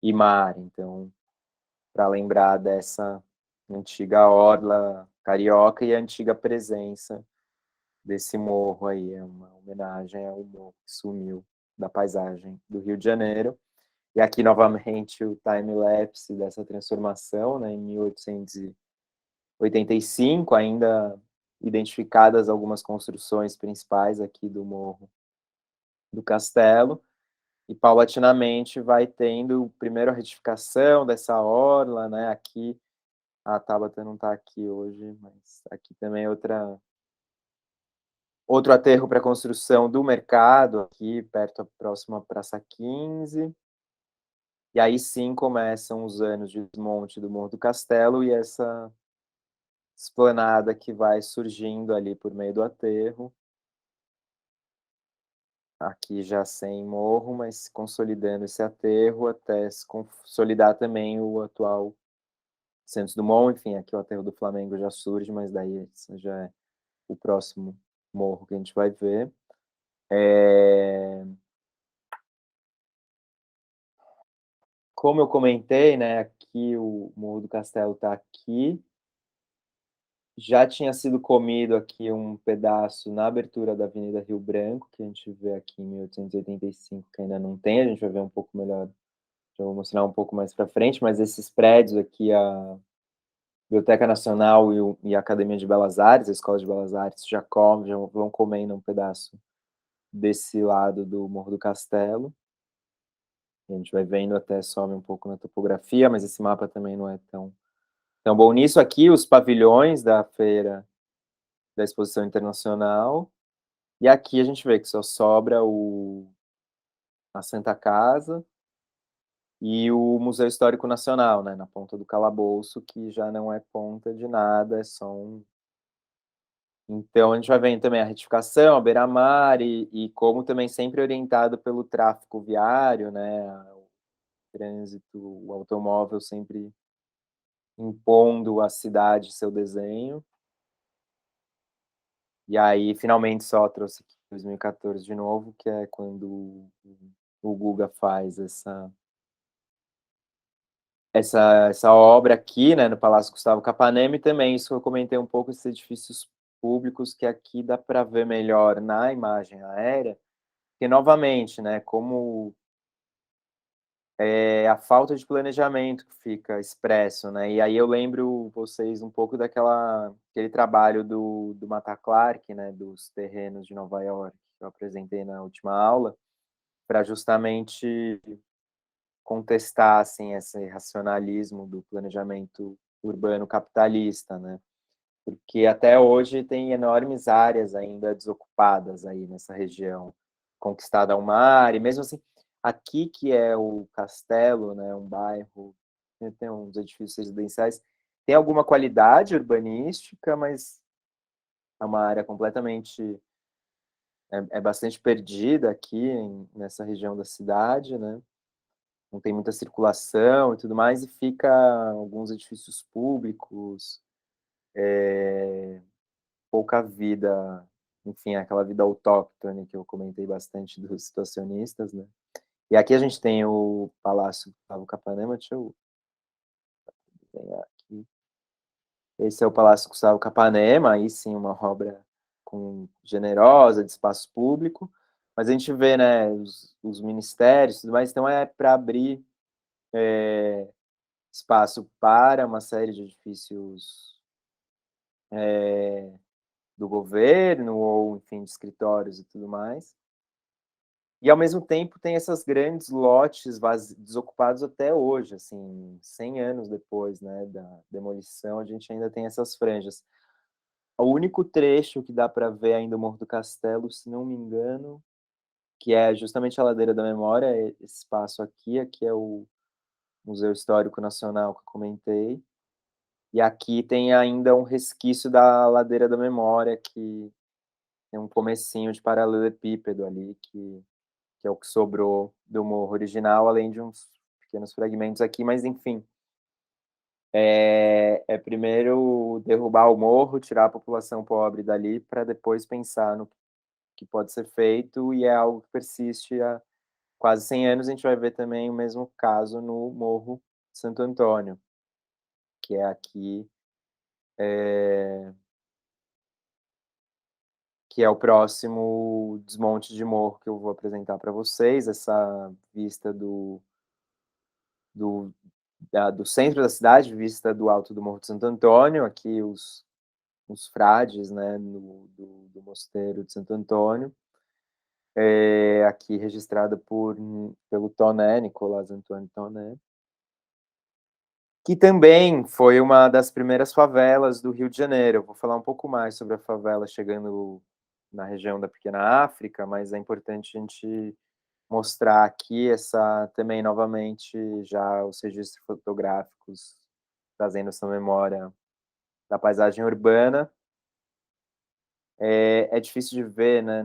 e mar. Então, para lembrar dessa antiga orla carioca e a antiga presença desse morro aí, é uma homenagem ao morro que sumiu da paisagem do Rio de Janeiro. E aqui, novamente, o time-lapse dessa transformação, né, em 1885, ainda identificadas algumas construções principais aqui do Morro do Castelo, e paulatinamente vai tendo primeiro a retificação dessa orla, né, aqui, a Tabata não está aqui hoje, mas aqui também é outro aterro para construção do mercado, aqui perto, próximo à Praça 15, e aí sim começam os anos de desmonte do Morro do Castelo e essa esplanada que vai surgindo ali por meio do aterro, aqui já sem morro, mas consolidando esse aterro até se consolidar também o atual Santos Dumont, enfim, aqui o aterro do Flamengo já surge, mas daí já é o próximo morro que a gente vai ver. Como eu comentei, né, aqui o Morro do Castelo está aqui, Já tinha sido comido aqui um pedaço na abertura da Avenida Rio Branco, que a gente vê aqui em 1885, que ainda não tem, a gente vai ver um pouco melhor, já vou mostrar um pouco mais para frente, mas esses prédios aqui, a Biblioteca Nacional e a Academia de Belas Artes, a Escola de Belas Artes, já vão comendo um pedaço desse lado do Morro do Castelo. A gente vai vendo, até some um pouco na topografia, mas esse mapa também não é tão bom nisso. Aqui, os pavilhões da feira da Exposição Internacional, e aqui a gente vê que só sobra a Santa Casa e o Museu Histórico Nacional, né, na ponta do calabouço, que já não é ponta de nada, é só um... Então, a gente vai vendo também a retificação, a beira-mar, e como também sempre orientado pelo tráfego viário, né, o trânsito, o automóvel sempre impondo à cidade seu desenho. E aí, finalmente, só trouxe aqui 2014 de novo, que é quando o Guga faz essa obra aqui, né, no Palácio Gustavo Capanema, e também isso que eu comentei um pouco, esses edifícios públicos, que aqui dá para ver melhor na imagem aérea, que novamente, né, como a falta de planejamento que fica expresso, né, e aí eu lembro vocês um pouco aquele trabalho do Mata Clark, né, dos terrenos de Nova York, que eu apresentei na última aula, para justamente contestar, assim, esse racionalismo do planejamento urbano capitalista, né? Porque até hoje tem enormes áreas ainda desocupadas aí nessa região, conquistada ao mar, e mesmo assim, aqui que é o Castelo, né, um bairro, tem uns edifícios residenciais, tem alguma qualidade urbanística, mas é uma área completamente, é bastante perdida aqui nessa região da cidade, né? Não tem muita circulação e tudo mais, e fica alguns edifícios públicos, pouca vida, enfim, aquela vida autóctone que eu comentei bastante dos situacionistas, né? E aqui a gente tem o Palácio Gustavo Capanema, deixa eu desenhar aqui. Esse é o Palácio Gustavo Capanema, aí sim uma obra generosa de espaço público, mas a gente vê, né, os ministérios e tudo mais, então é para abrir espaço para uma série de edifícios do governo, ou, enfim, de escritórios e tudo mais. E, ao mesmo tempo, tem esses grandes lotes desocupados até hoje, assim, 100 anos depois, né, da demolição, a gente ainda tem essas franjas. O único trecho que dá para ver ainda o Morro do Castelo, se não me engano, que é justamente a Ladeira da Memória, é esse espaço aqui é o Museu Histórico Nacional que eu comentei, e aqui tem ainda um resquício da Ladeira da Memória, que tem um comecinho de paralelepípedo ali, que é o que sobrou do morro original, além de uns pequenos fragmentos aqui, mas enfim. É primeiro derrubar o morro, tirar a população pobre dali, para depois pensar no que pode ser feito, e é algo que persiste há quase 100 anos. A gente vai ver também o mesmo caso no Morro Santo Antônio, que é aqui, que é o próximo desmonte de morro que eu vou apresentar para vocês, essa vista do, do centro da cidade, vista do alto do Morro de Santo Antônio, aqui os frades, né, do Mosteiro de Santo Antônio, aqui registrada pelo Toné, Nicolás Antônio Toné, que também foi uma das primeiras favelas do Rio de Janeiro. Eu vou falar um pouco mais sobre a favela chegando na região da Pequena África, mas é importante a gente mostrar aqui também novamente já os registros fotográficos trazendo essa memória da paisagem urbana. É difícil de ver, né,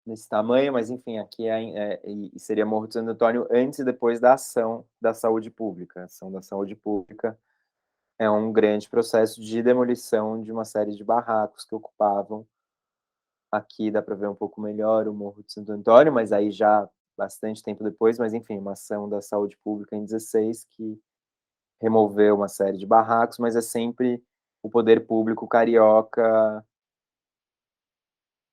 nesse tamanho, mas enfim, aqui e seria Morro de Santo Antônio antes e depois da ação da saúde pública. A ação da saúde pública é um grande processo de demolição de uma série de barracos que ocupavam. Aqui dá para ver um pouco melhor o Morro de Santo Antônio, mas aí já bastante tempo depois, mas enfim, uma ação da saúde pública em 16 que remover uma série de barracos, mas é sempre o poder público carioca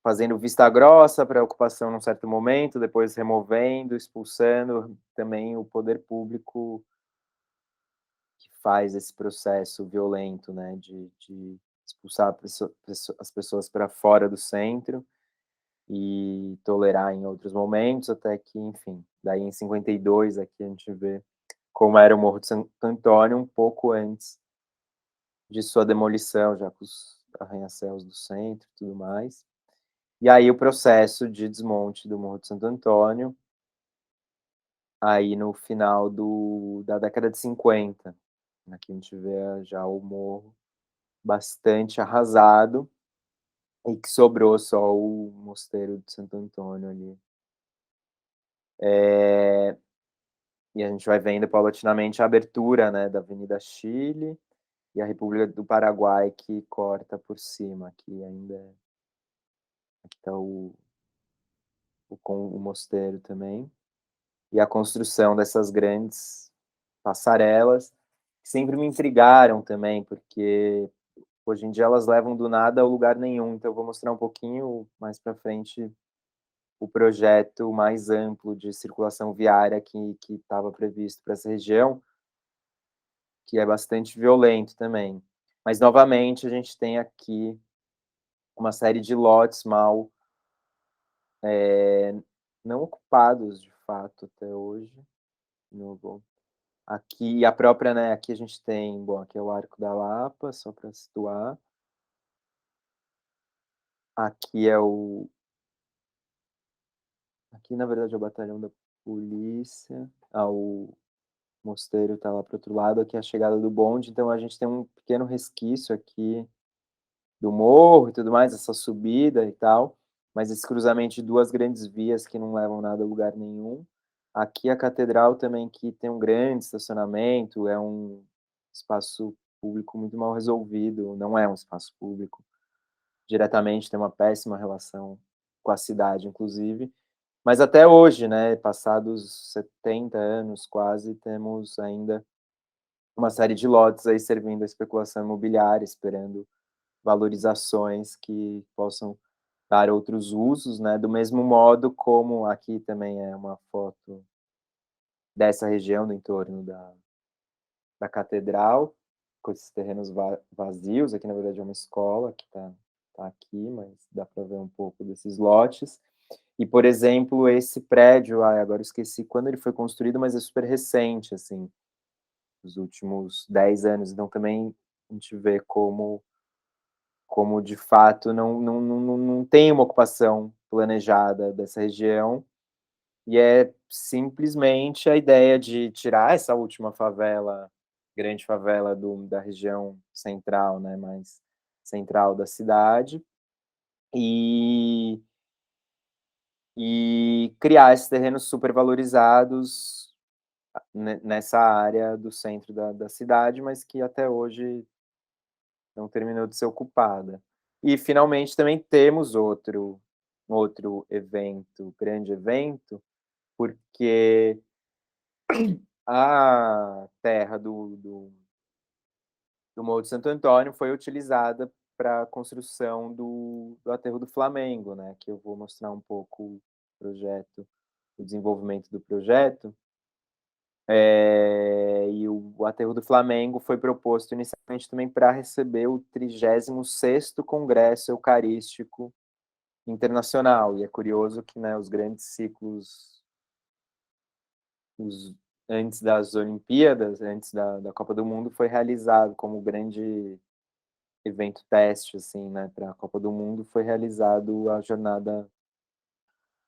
fazendo vista grossa para a ocupação num certo momento, depois removendo, expulsando, também o poder público que faz esse processo violento, né, de expulsar as pessoas para fora do centro e tolerar em outros momentos, até que, enfim, daí em 52 aqui a gente vê como era o Morro de Santo Antônio um pouco antes de sua demolição, já com os arranha-céus do centro e tudo mais. E aí o processo de desmonte do Morro de Santo Antônio, aí no final da década de 50. Aqui a gente vê já o morro bastante arrasado e que sobrou só o Mosteiro de Santo Antônio ali. E a gente vai vendo paulatinamente a abertura, né, da Avenida Chile e a República do Paraguai que corta por cima, aqui ainda aqui está com o mosteiro também. E a construção dessas grandes passarelas, que sempre me intrigaram também, porque hoje em dia elas levam do nada ao lugar nenhum. Então eu vou mostrar um pouquinho mais para frente o projeto mais amplo de circulação viária que estava previsto para essa região, que é bastante violento também. Mas, novamente, a gente tem aqui uma série de lotes mal não ocupados, de fato, até hoje. Novo. Aqui, a própria, né, aqui a gente tem, bom, aqui é o Arco da Lapa, só para situar. Aqui é aqui, na verdade, é o batalhão da polícia. O mosteiro está lá para o outro lado, aqui é a chegada do bonde, então a gente tem um pequeno resquício aqui do morro e tudo mais, essa subida e tal, mas esse cruzamento de duas grandes vias que não levam nada a lugar nenhum. Aqui a catedral também, que tem um grande estacionamento, é um espaço público muito mal resolvido, não é um espaço público diretamente, tem uma péssima relação com a cidade, inclusive. Mas até hoje, né, passados 70 anos quase, temos ainda uma série de lotes aí servindo a especulação imobiliária, esperando valorizações que possam dar outros usos, né, do mesmo modo como aqui também é uma foto dessa região do entorno da catedral, com esses terrenos vazios, aqui na verdade é uma escola que tá aqui, mas dá para ver um pouco desses lotes. E, por exemplo, esse prédio, agora eu esqueci quando ele foi construído, mas é super recente, assim, os últimos 10 anos, então também a gente vê como de fato não tem uma ocupação planejada dessa região, e é simplesmente a ideia de tirar essa última favela, grande favela da região central, né, mais central da cidade, e criar esses terrenos supervalorizados nessa área do centro da cidade, mas que até hoje não terminou de ser ocupada. E finalmente também temos outro evento, grande evento, porque a terra do Morro de Santo Antônio foi utilizada para a construção do Aterro do Flamengo, né, que eu vou mostrar um pouco o projeto, o desenvolvimento do projeto. E o Aterro do Flamengo foi proposto inicialmente também para receber o 36º Congresso Eucarístico Internacional. E é curioso que, né, os grandes ciclos antes das Olimpíadas, antes da Copa do Mundo, foi realizado como grande evento teste, assim, né, para a Copa do Mundo, foi realizado a Jornada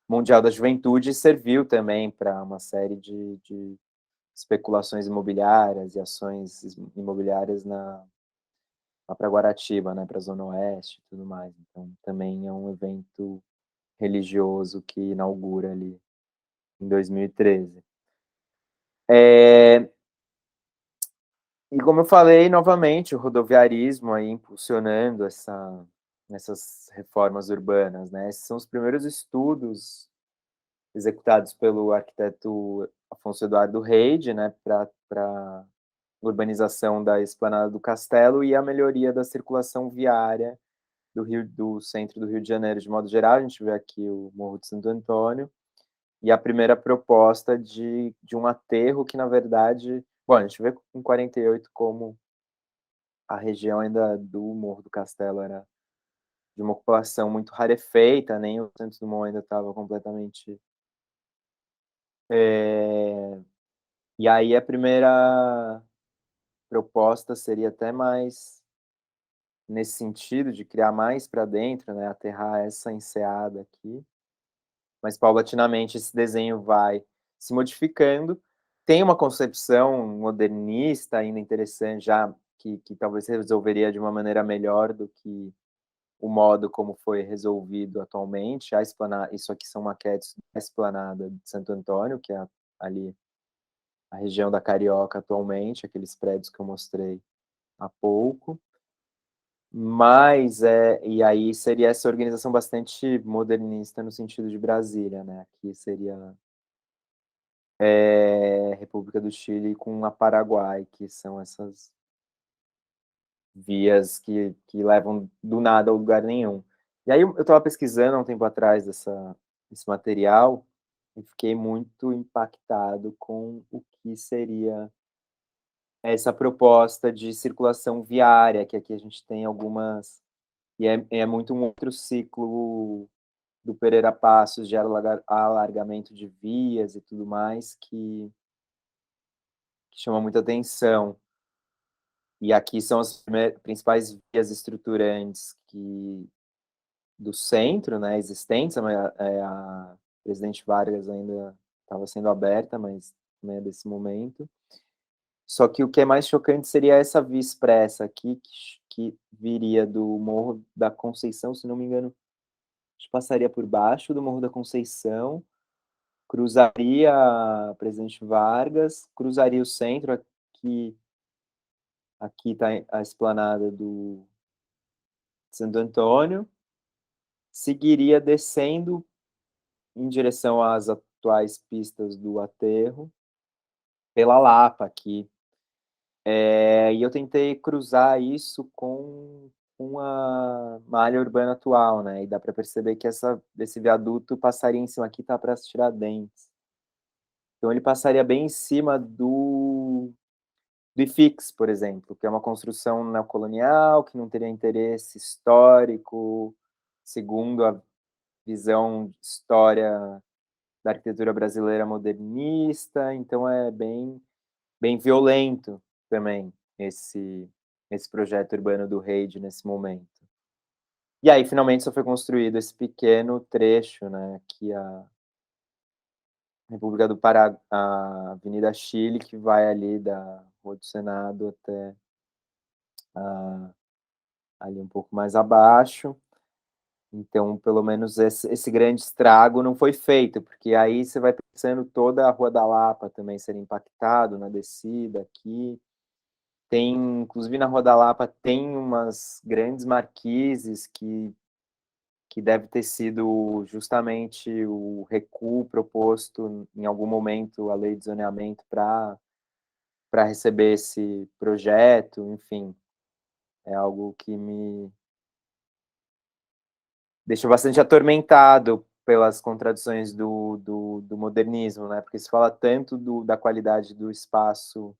Mundial da Juventude e serviu também para uma série de especulações imobiliárias e ações imobiliárias lá para Guaratiba, né, para a Zona Oeste e tudo mais. Então, também é um evento religioso que inaugura ali em 2013. E como eu falei, novamente, o rodoviarismo aí impulsionando essas reformas urbanas, né? Esses são os primeiros estudos executados pelo arquiteto Afonso Eduardo Reide, né, para urbanização da Esplanada do Castelo e a melhoria da circulação viária do centro do Rio de Janeiro, de modo geral. A gente vê aqui o Morro de Santo Antônio, e a primeira proposta de um aterro que, na verdade, bom, a gente vê em 48 como a região ainda do Morro do Castelo era de uma ocupação muito rarefeita, nem o Santos Dumont ainda estava completamente. E aí a primeira proposta seria até mais nesse sentido de criar mais para dentro, né, aterrar essa enseada aqui, mas paulatinamente esse desenho vai se modificando. Tem uma concepção modernista ainda interessante, já que talvez resolveria de uma maneira melhor do que o modo como foi resolvido atualmente. A esplanada, isso aqui são maquetes da Esplanada de Santo Antônio, que é ali a região da Carioca atualmente, aqueles prédios que eu mostrei há pouco. Mas, e aí seria essa organização bastante modernista no sentido de Brasília, né? Aqui seria República do Chile com a Paraguai, que são essas vias que levam do nada a lugar nenhum. E aí eu estava pesquisando há um tempo atrás esse material e fiquei muito impactado com o que seria essa proposta de circulação viária, que aqui a gente tem algumas, e é muito um outro ciclo do Pereira Passos, de alargamento de vias e tudo mais, que chama muita atenção. E aqui são as principais vias estruturantes do centro, né, existentes. A Presidente Vargas ainda estava sendo aberta, mas não é desse momento. Só que o que é mais chocante seria essa via expressa aqui, que viria do Morro da Conceição, se não me engano, a gente passaria por baixo do Morro da Conceição, cruzaria a Presidente Vargas, cruzaria o centro, aqui está a esplanada do Santo Antônio, seguiria descendo em direção às atuais pistas do aterro, pela Lapa aqui. E eu tentei cruzar isso com a malha urbana atual, né? E dá para perceber que esse viaduto passaria em cima, aqui tá para as Tiradentes. Então ele passaria bem em cima do IFIX, por exemplo, que é uma construção neocolonial, que não teria interesse histórico, segundo a visão de história da arquitetura brasileira modernista. Então é bem violento também esse projeto urbano do Reide nesse momento. E aí, finalmente, só foi construído esse pequeno trecho, né, que a República do Pará, a Avenida Chile, que vai ali da Rua do Senado até ali um pouco mais abaixo. Então, pelo menos esse grande estrago não foi feito, porque aí você vai pensando toda a Rua da Lapa também ser impactado na descida aqui. Tem, inclusive na Rua da Lapa, tem umas grandes marquises que deve ter sido justamente o recuo proposto em algum momento a lei de zoneamento para receber esse projeto. Enfim, é algo que me deixa bastante atormentado pelas contradições do modernismo, né? Porque se fala tanto da qualidade do espaço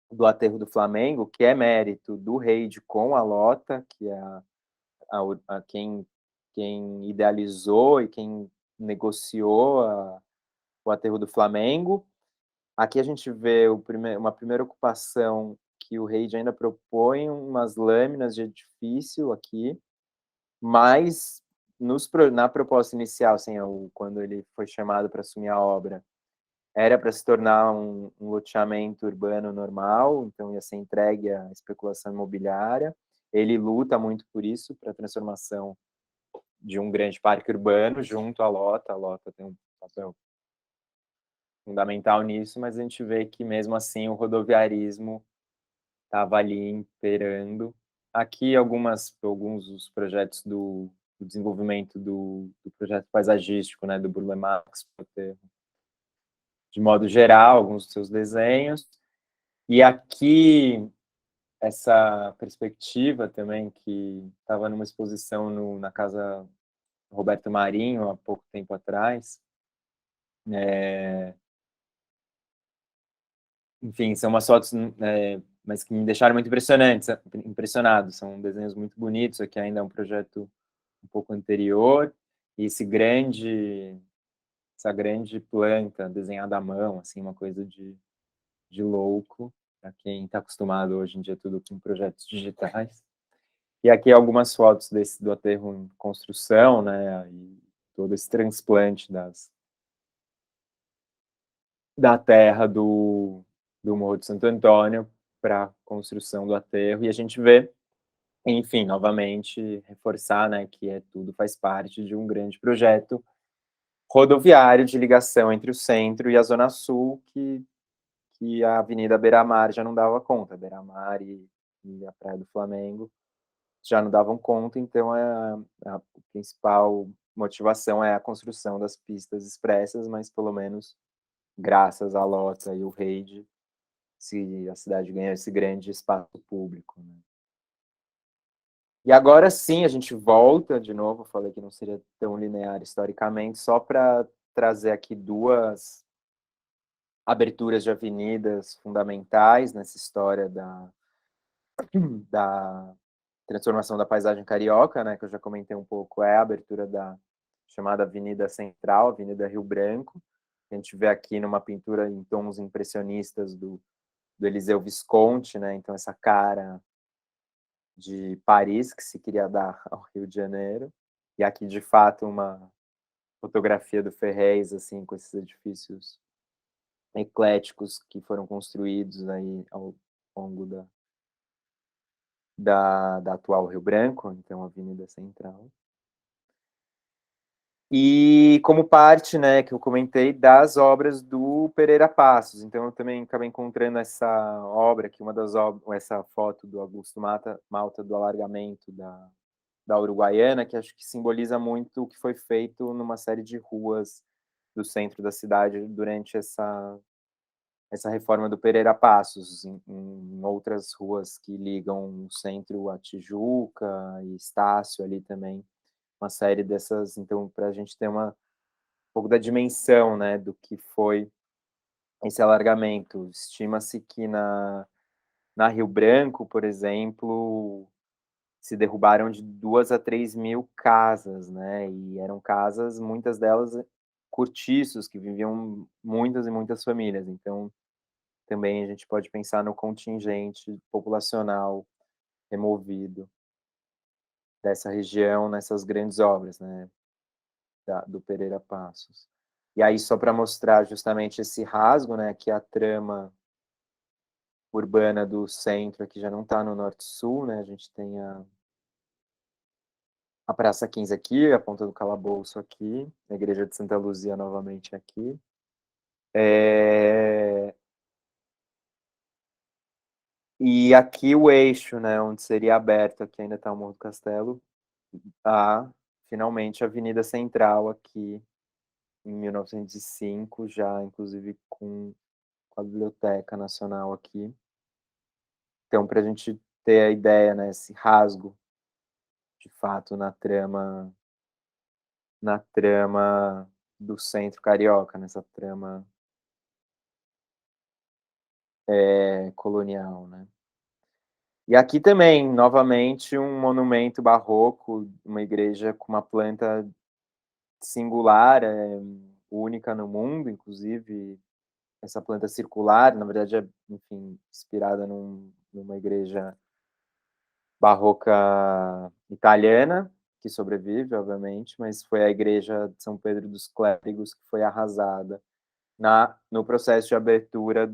do aterro do Flamengo, que é mérito do Reide com a Lota, que é quem idealizou e quem negociou o aterro do Flamengo. Aqui a gente vê uma primeira ocupação que o Reide ainda propõe umas lâminas de edifício aqui, mas na proposta inicial, assim, quando ele foi chamado para assumir a obra, era para se tornar um loteamento urbano normal, então ia ser entregue à especulação imobiliária. Ele luta muito por isso, para a transformação de um grande parque urbano junto à Lota. A Lota tem um papel fundamental nisso, mas a gente vê que mesmo assim o rodoviarismo estava ali imperando. Aqui alguns dos projetos do desenvolvimento do projeto paisagístico, né, do Burle Marx, de modo geral, alguns dos seus desenhos. E aqui, essa perspectiva também, que estava numa exposição na Casa Roberto Marinho, há pouco tempo atrás, enfim, são umas fotos, mas que me deixaram muito impressionado. São desenhos muito bonitos. Aqui ainda é um projeto um pouco anterior, e essa grande planta desenhada à mão, assim, uma coisa de louco, para quem está acostumado hoje em dia tudo com projetos digitais. E aqui algumas fotos do aterro em construção, né, e todo esse transplante da terra do Morro de Santo Antônio para a construção do aterro, e a gente vê, enfim, novamente, reforçar, né, que tudo faz parte de um grande projeto rodoviário de ligação entre o centro e a Zona Sul, que a Avenida Beira-Mar já não dava conta. Beira-Mar e a Praia do Flamengo já não davam conta, então a principal motivação é a construção das pistas expressas, mas pelo menos graças à Lota e o Reide, se a cidade ganha esse grande espaço público, né? E agora sim, a gente volta de novo, falei que não seria tão linear historicamente, só para trazer aqui duas aberturas de avenidas fundamentais nessa história da transformação da paisagem carioca, né, que eu já comentei um pouco, é a abertura da chamada Avenida Central, Avenida Rio Branco. A gente vê aqui numa pintura em tons impressionistas do Eliseu Visconti, né, então essa cara de Paris que se queria dar ao Rio de Janeiro. E aqui, de fato, uma fotografia do Ferrez, assim, com esses edifícios ecléticos que foram construídos aí ao longo da atual Rio Branco, então Avenida Central. E como parte, né, que eu comentei, das obras do Pereira Passos. Então eu também acabei encontrando essa obra aqui, essa foto do Augusto Malta do alargamento da Uruguaiana, que acho que simboliza muito o que foi feito numa série de ruas do centro da cidade durante essa reforma do Pereira Passos, em outras ruas que ligam o centro a Tijuca e Estácio ali também, uma série dessas, então, para a gente ter um pouco da dimensão, né, do que foi esse alargamento. Estima-se que na Rio Branco, por exemplo, se derrubaram de 2 a 3 mil casas, né, e eram casas, muitas delas cortiços, que viviam muitas e muitas famílias. Então, também a gente pode pensar no contingente populacional removido dessa região nessas grandes obras, né, do Pereira Passos. E aí, só para mostrar justamente esse rasgo, né, que a trama urbana do centro aqui já não está no norte-sul, né, a gente tem a Praça 15 aqui, a Ponta do Calabouço aqui, a Igreja de Santa Luzia novamente aqui. E aqui o eixo, né, onde seria aberto, aqui ainda está o Morro do Castelo, finalmente a Avenida Central aqui, em 1905, já inclusive com a Biblioteca Nacional aqui. Então, para a gente ter a ideia, né, esse rasgo, de fato, na trama do centro carioca, nessa trama colonial, né? E aqui também, novamente, um monumento barroco, uma igreja com uma planta singular, única no mundo, inclusive essa planta circular, na verdade é, enfim, inspirada numa igreja barroca italiana, que sobrevive, obviamente, mas foi a igreja de São Pedro dos Clérigos que foi arrasada no processo de abertura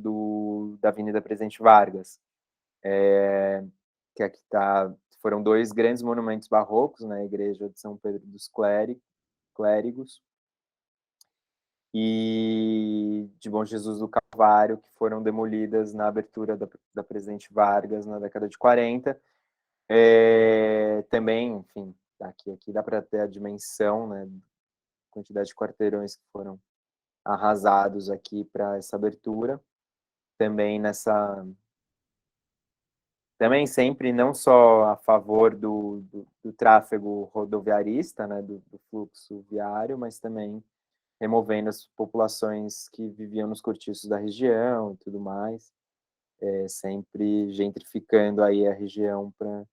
da Avenida Presidente Vargas, que aqui foram dois grandes monumentos barrocos, né, a igreja de São Pedro dos Clérigos e de Bom Jesus do Calvário, que foram demolidas na abertura da Presidente Vargas na década de 40. Também, enfim, aqui dá para ter a dimensão, né, quantidade de quarteirões que foram arrasados aqui para essa abertura. também nessa... Também sempre não só a favor do tráfego rodoviarista, né, do fluxo viário, mas também removendo as populações que viviam nos cortiços da região e tudo mais, sempre gentrificando aí a região para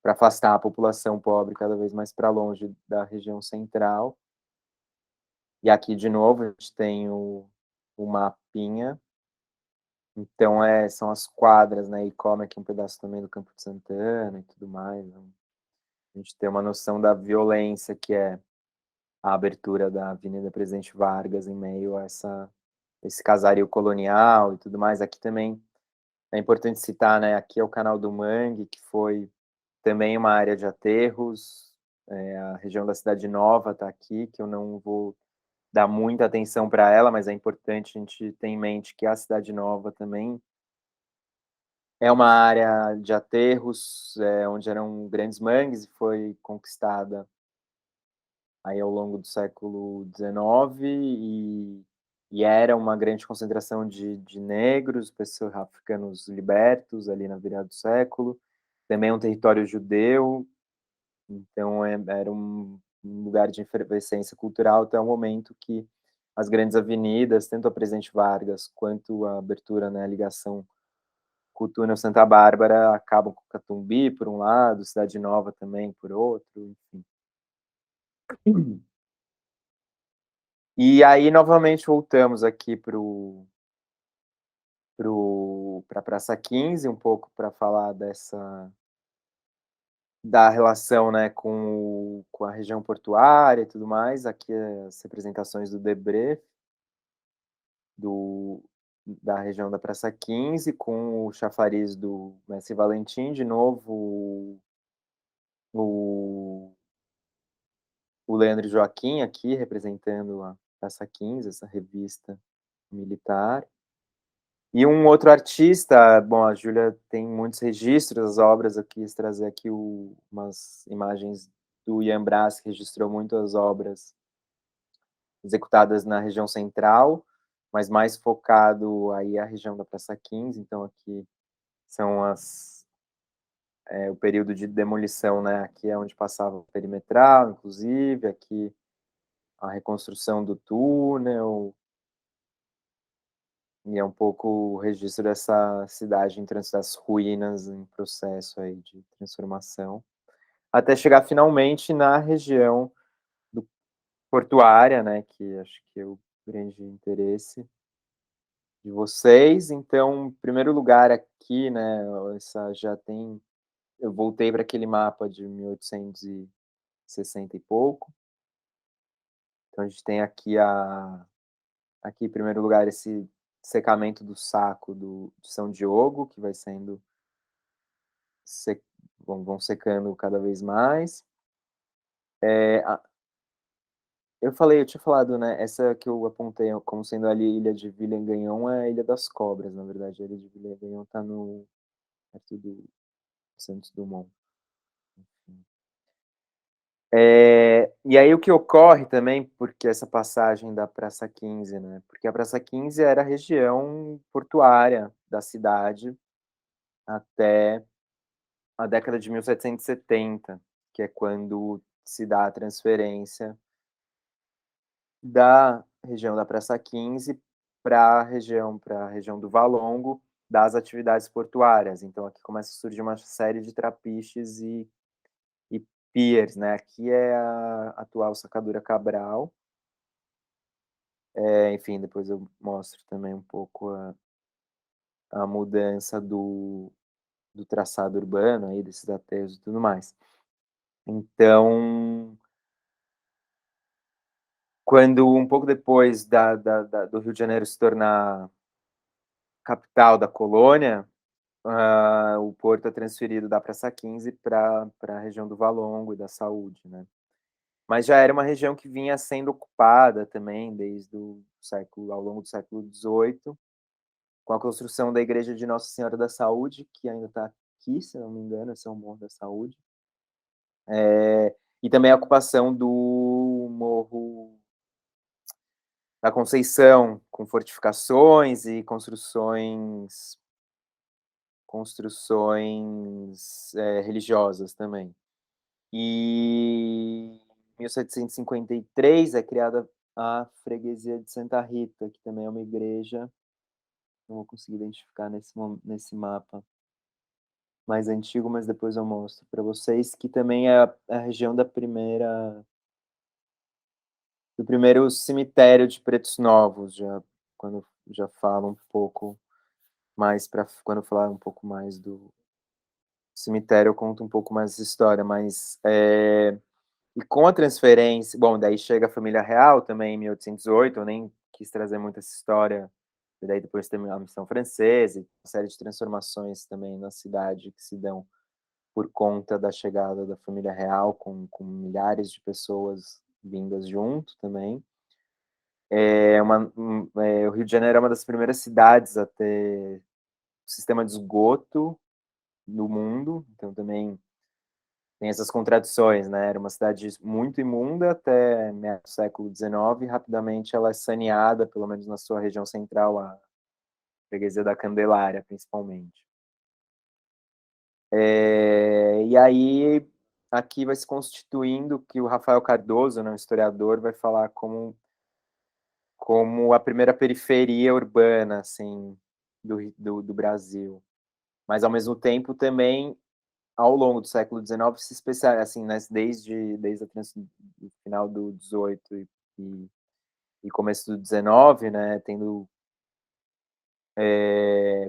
afastar a população pobre cada vez mais para longe da região central. E aqui, de novo, a gente tem o mapinha. Então, são as quadras, né? E como aqui um pedaço também do Campo de Santana e tudo mais. Né? A gente tem uma noção da violência que é a abertura da Avenida Presidente Vargas em meio a esse casario colonial e tudo mais. Aqui também é importante citar, né? Aqui é o Canal do Mangue, que foi também uma área de aterros. A região da Cidade Nova está aqui, que eu não vou dar muita atenção para ela, mas é importante a gente ter em mente que a Cidade Nova também é uma área de aterros, onde eram grandes mangues, e foi conquistada aí ao longo do século XIX, e era uma grande concentração de negros, pessoas africanos libertos ali na virada do século, também é um território judeu, então era um lugar de efervescência cultural até o momento que as grandes avenidas, tanto a Presidente Vargas quanto a abertura, né, a ligação com o túnel Santa Bárbara, acabam com Catumbi por um lado, Cidade Nova também por outro, enfim. E aí, novamente, voltamos aqui para a Praça 15, um pouco para falar da relação, né, com a região portuária e tudo mais. Aqui as representações do Debré, do, da região da Praça 15, com o chafariz do Mestre Valentim, de novo o, o Leandro Joaquim aqui representando a Praça 15, essa revista militar. E um outro artista, bom, a Júlia tem muitos registros das obras, eu quis trazer aqui umas imagens do Ian Brás, que registrou muitas obras executadas na região central, mas mais focado aí a região da Praça 15, então aqui são o período de demolição, né? Aqui é onde passava o perimetral, inclusive, aqui a reconstrução do túnel, e é um pouco o registro dessa cidade em trânsito, das ruínas em processo aí de transformação, até chegar finalmente na região portuária, né, que acho que é o grande interesse de vocês. Então, em primeiro lugar aqui, né, essa já tem... Eu voltei para aquele mapa de 1860 e pouco. Então, a gente tem aqui em primeiro lugar, esse secamento do saco de São Diogo, que vai sendo vão secando cada vez mais. Eu tinha falado, né? Essa que eu apontei como sendo ali a ilha de Villenganhão é a Ilha das Cobras, na verdade. A ilha de Villenganhão está perto do Santos Dumont. E aí o que ocorre também, porque essa passagem da Praça 15, né? Porque a Praça 15 era a região portuária da cidade até a década de 1770, que é quando se dá a transferência da região da Praça 15 para a região do Valongo, das atividades portuárias. Então, aqui começa a surgir uma série de trapiches e piers, né? Aqui é a atual Sacadura Cabral. Enfim, depois eu mostro também um pouco a mudança do traçado urbano, aí, desses aterros e tudo mais. Então, quando um pouco depois do Rio de Janeiro se tornar capital da colônia, o porto é transferido da Praça 15 para a região do Valongo e da Saúde, né? Mas já era uma região que vinha sendo ocupada também desde o século, ao longo do século XVIII, com a construção da Igreja de Nossa Senhora da Saúde, que ainda está aqui, se não me engano, é São Bom da Saúde, e também a ocupação do Morro da Conceição, com fortificações e construções religiosas também. E em 1753 é criada a freguesia de Santa Rita, que também é uma igreja, não vou conseguir identificar nesse mapa mais antigo, mas depois eu mostro para vocês, que também é a região do primeiro cemitério de Pretos Novos, quando já falo um pouco mais para quando falar um pouco mais do cemitério, eu conto um pouco mais essa história, mas, e com a transferência bom, daí chega a família real também em 1808, eu nem quis trazer muito essa história, e daí depois tem a missão francesa e uma série de transformações também na cidade que se dão por conta da chegada da família real com milhares de pessoas vindas junto também. O Rio de Janeiro é uma das primeiras cidades a ter sistema de esgoto no mundo, então também tem essas contradições, né? Era uma cidade muito imunda até meados do século XIX, e rapidamente ela é saneada, pelo menos na sua região central, a freguesia da Candelária, principalmente. E aí, aqui vai se constituindo que o Rafael Cardoso, né, um historiador, vai falar como a primeira periferia urbana, assim, do Brasil. Mas, ao mesmo tempo, também, ao longo do século XIX, se especializa, assim, né, desde o final do XVIII e começo do XIX, né, tendo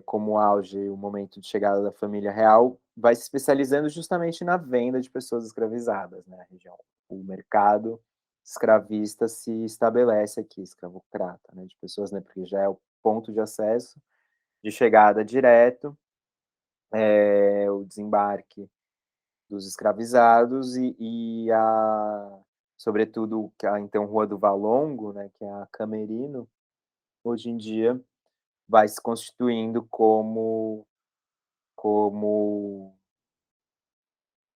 como auge o momento de chegada da família real, vai se especializando justamente na venda de pessoas escravizadas, né, a região. O mercado escravista se estabelece aqui, escravocrata, né, de pessoas, né, porque já é o ponto de acesso, de chegada direto, o desembarque dos escravizados sobretudo, a então Rua do Valongo, né, que é a Camerino, hoje em dia vai se constituindo como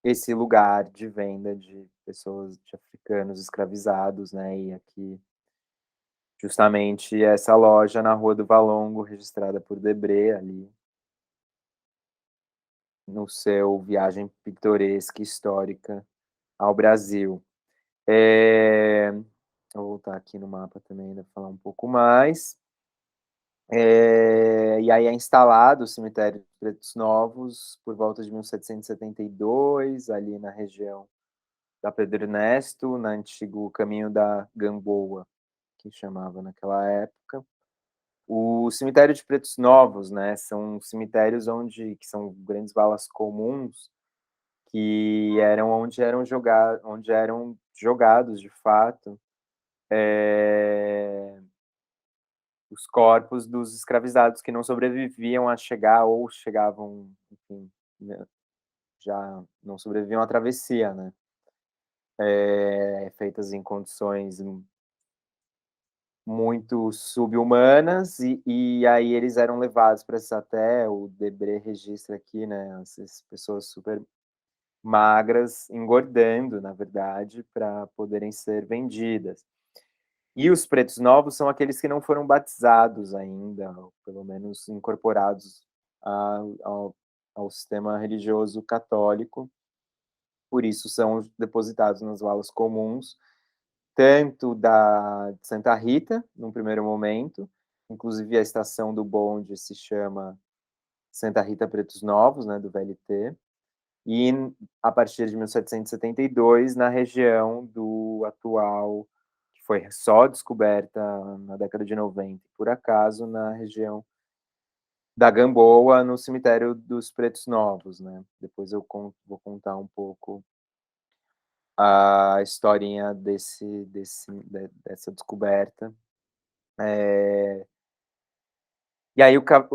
esse lugar de venda de pessoas, de africanos escravizados, né, e aqui justamente essa loja na Rua do Valongo, registrada por Debré, ali, no seu Viagem Pitoresca e Histórica ao Brasil. Vou voltar aqui no mapa também, ainda falar um pouco mais. E aí é instalado o cemitério de Pretos Novos por volta de 1772, ali na região da Pedro Ernesto, no antigo caminho da Gamboa, que chamava naquela época. O cemitério de Pretos Novos, né, são cemitérios que são grandes valas comuns, que eram onde eram jogados, de fato, os corpos dos escravizados que não sobreviviam a chegar ou chegavam, enfim, né, já não sobreviviam à travessia, né, feitas em condições muito subhumanas, e aí eles eram levados para até o Debré registra aqui, né, essas pessoas super magras, engordando, na verdade, para poderem ser vendidas. E os pretos novos são aqueles que não foram batizados ainda, ou pelo menos incorporados ao sistema religioso católico, por isso são depositados nas valas comuns, tanto de Santa Rita, num primeiro momento, inclusive a estação do bonde se chama Santa Rita Pretos Novos, né, do VLT, e a partir de 1772, na região do atual, que foi só descoberta na década de 90, por acaso, na região da Gamboa, no cemitério dos Pretos Novos, né. Depois eu vou contar um pouco a historinha dessa descoberta. E aí,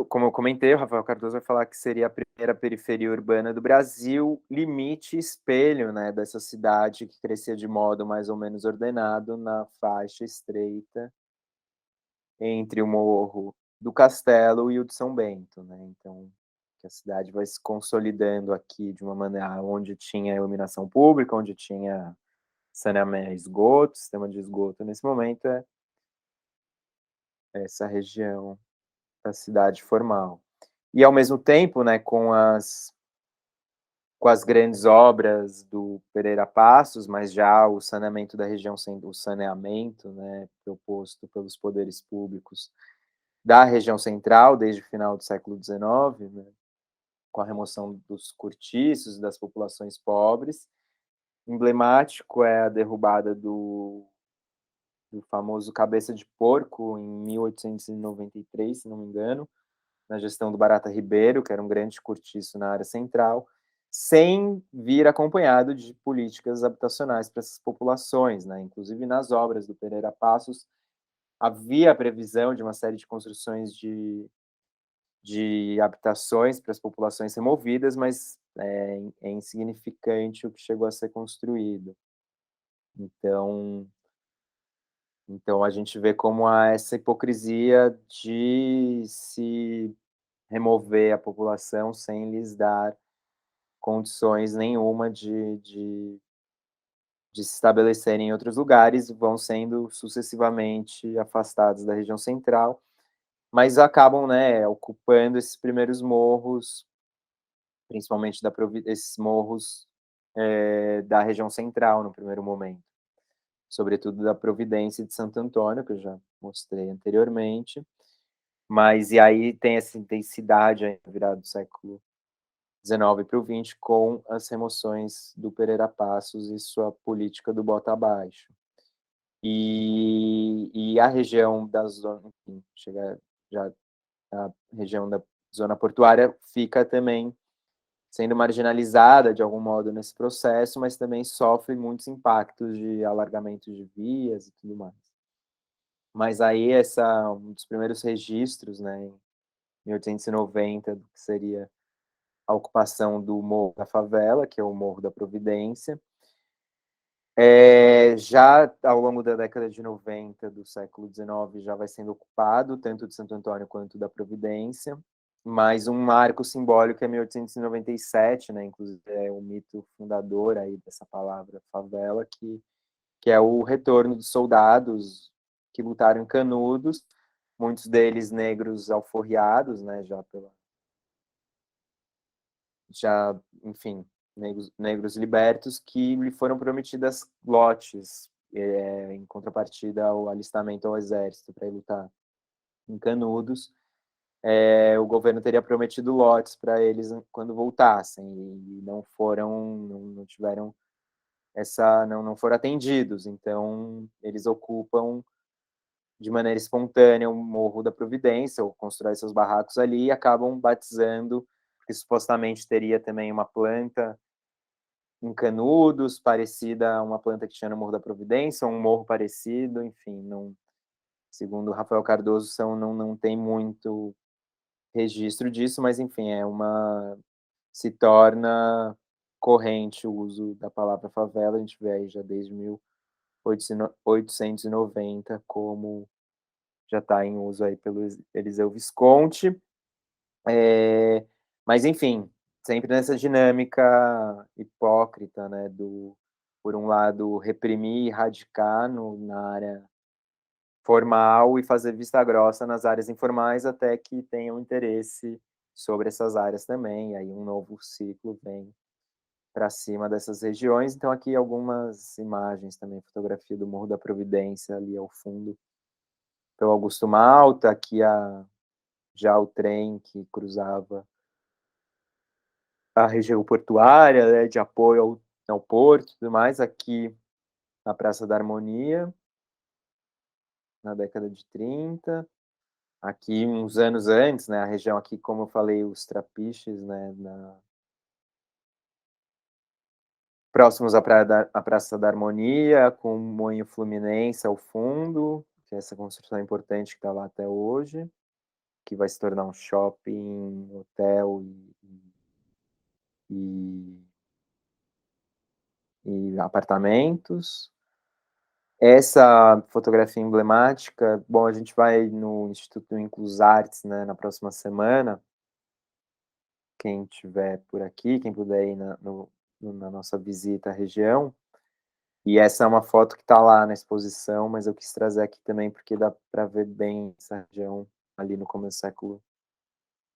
como eu comentei, o Rafael Cardoso vai falar que seria a primeira periferia urbana do Brasil, limite e espelho, né, dessa cidade que crescia de modo mais ou menos ordenado na faixa estreita entre o Morro do Castelo e o de São Bento, né. Então, que a cidade vai se consolidando aqui de uma maneira onde tinha iluminação pública, onde tinha saneamento, esgoto, sistema de esgoto nesse momento essa região da cidade formal. E ao mesmo tempo, né, com as grandes obras do Pereira Passos, mas já o saneamento da região sendo o saneamento, né, proposto pelos poderes públicos da região central desde o final do século XIX, né, com a remoção dos cortiços e das populações pobres. Emblemático é a derrubada do famoso Cabeça de Porco em 1893, se não me engano, na gestão do Barata Ribeiro, que era um grande cortiço na área central, sem vir acompanhado de políticas habitacionais para essas populações, né? Inclusive nas obras do Pereira Passos havia a previsão de uma série de construções de habitações para as populações removidas, mas é insignificante o que chegou a ser construído. Então, então a gente vê como há essa hipocrisia de se remover a população sem lhes dar condições nenhuma de se estabelecerem em outros lugares, vão sendo sucessivamente afastados da região central, mas acabam, né, ocupando esses primeiros morros, principalmente esses morros da região central no primeiro momento, sobretudo da Providência e de Santo Antônio, que eu já mostrei anteriormente, mas e aí tem essa intensidade aí, virado do século 19 para o 20, com as remoções do Pereira Passos e sua política do bota abaixo. E a região da zona, enfim, chega já a região da zona portuária fica também sendo marginalizada de algum modo nesse processo, mas também sofre muitos impactos de alargamento de vias e tudo mais. Mas aí um dos primeiros registros, né, em 1890, do que seria a ocupação do Morro da Favela, que é o Morro da Providência. Já ao longo da década de 90 do século XIX já vai sendo ocupado, tanto de Santo Antônio quanto da Providência, mas um marco simbólico é 1897, né, inclusive é o mito fundador aí dessa palavra favela, que é o retorno dos soldados que lutaram em Canudos, muitos deles negros alforriados, né, enfim, negros libertos que lhe foram prometidas lotes em contrapartida ao alistamento ao exército para ir lutar em Canudos. O governo teria prometido lotes para eles quando voltassem e não tiveram não foram atendidos. Então eles ocupam de maneira espontânea o Morro da Providência ou constroem seus barracos ali e acabam batizando, porque supostamente teria também uma planta em Canudos, parecida a uma planta que tinha no Morro da Providência, ou um morro parecido, enfim, não, segundo Rafael Cardoso, não tem muito registro disso, mas enfim, se torna corrente o uso da palavra favela, a gente vê aí já desde 1890 como já está em uso aí pelo Eliseu Visconti, mas enfim, sempre nessa dinâmica hipócrita, né, por um lado, reprimir e erradicar na área formal e fazer vista grossa nas áreas informais até que tenham interesse sobre essas áreas também, e aí um novo ciclo vem para cima dessas regiões. Então aqui algumas imagens também, fotografia do Morro da Providência ali ao fundo, pelo Augusto Malta, aqui já o trem que cruzava a região portuária, né, de apoio ao porto e tudo mais, aqui na Praça da Harmonia, na década de 30. Aqui, uns anos antes, né, a região aqui, como eu falei, os trapiches, né, próximos à Praça da Harmonia, com o Moinho Fluminense ao fundo, que é essa construção importante que está lá até hoje, que vai se tornar um shopping, hotel e, e apartamentos. Essa fotografia emblemática, bom, a gente vai no Instituto Inclus Artes, né, na próxima semana. Quem estiver por aqui, quem puder ir na nossa visita à região, E essa é uma foto que está lá na exposição, mas eu quis trazer aqui também, porque dá para ver bem essa região ali no começo do século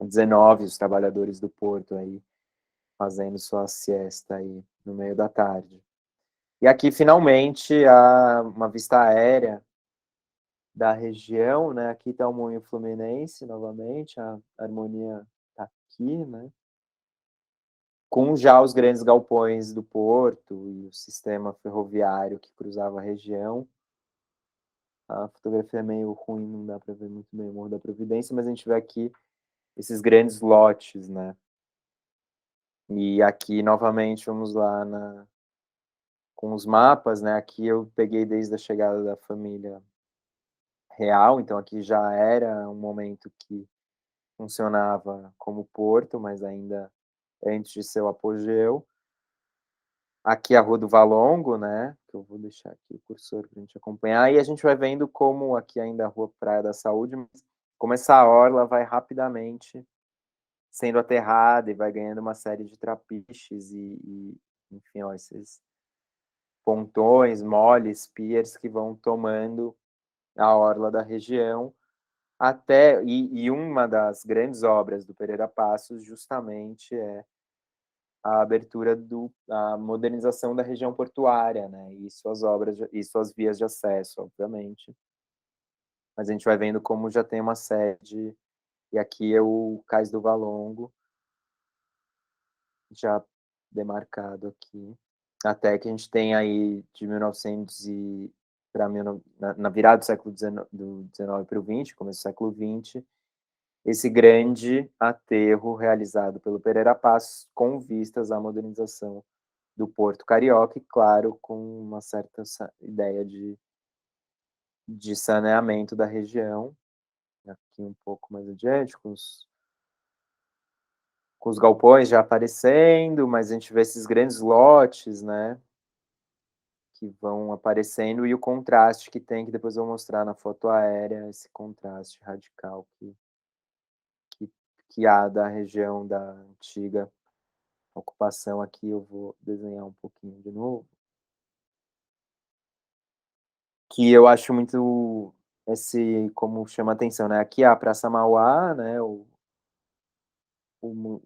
XIX, os trabalhadores do porto aí fazendo sua siesta aí no meio da tarde. E aqui, finalmente, há uma vista aérea da região, né? Aqui está o Moinho Fluminense, novamente, a harmonia está aqui, né? Com já os grandes galpões do porto e o sistema ferroviário que cruzava a região. A fotografia é meio ruim, não dá para ver muito bem o Morro da Providência, mas a gente vê aqui esses grandes lotes, né? E aqui, novamente, vamos lá com os mapas, né? Aqui eu peguei desde a chegada da família real, então aqui já era um momento que funcionava como porto, mas ainda antes de seu apogeu. Aqui a Rua do Valongo, né, que eu vou deixar aqui o cursor para a gente acompanhar, e a gente vai vendo como aqui ainda a Rua Praia da Saúde, como essa orla vai rapidamente sendo aterrada e vai ganhando uma série de trapiches enfim, ó, esses pontões, moles, piers que vão tomando a orla da região, até e uma das grandes obras do Pereira Passos justamente é a abertura a modernização da região portuária, né, e suas obras e suas vias de acesso, obviamente. Mas a gente vai vendo como já tem uma sede, e aqui é o Cais do Valongo, já demarcado aqui, até que a gente tem aí de 1900 para na virada do século XIX para o XX, começo do século XX, esse grande aterro realizado pelo Pereira Passos com vistas à modernização do Porto Carioca e, claro, com uma certa ideia de saneamento da região. Aqui um pouco mais adiante, com os galpões já aparecendo, mas a gente vê esses grandes lotes, né, que vão aparecendo, e o contraste que tem, que depois eu vou mostrar na foto aérea, esse contraste radical que, que há da região da antiga ocupação. Aqui eu vou desenhar um pouquinho de novo, que eu acho muito como chama atenção, né? Aqui a Praça Mauá, né? O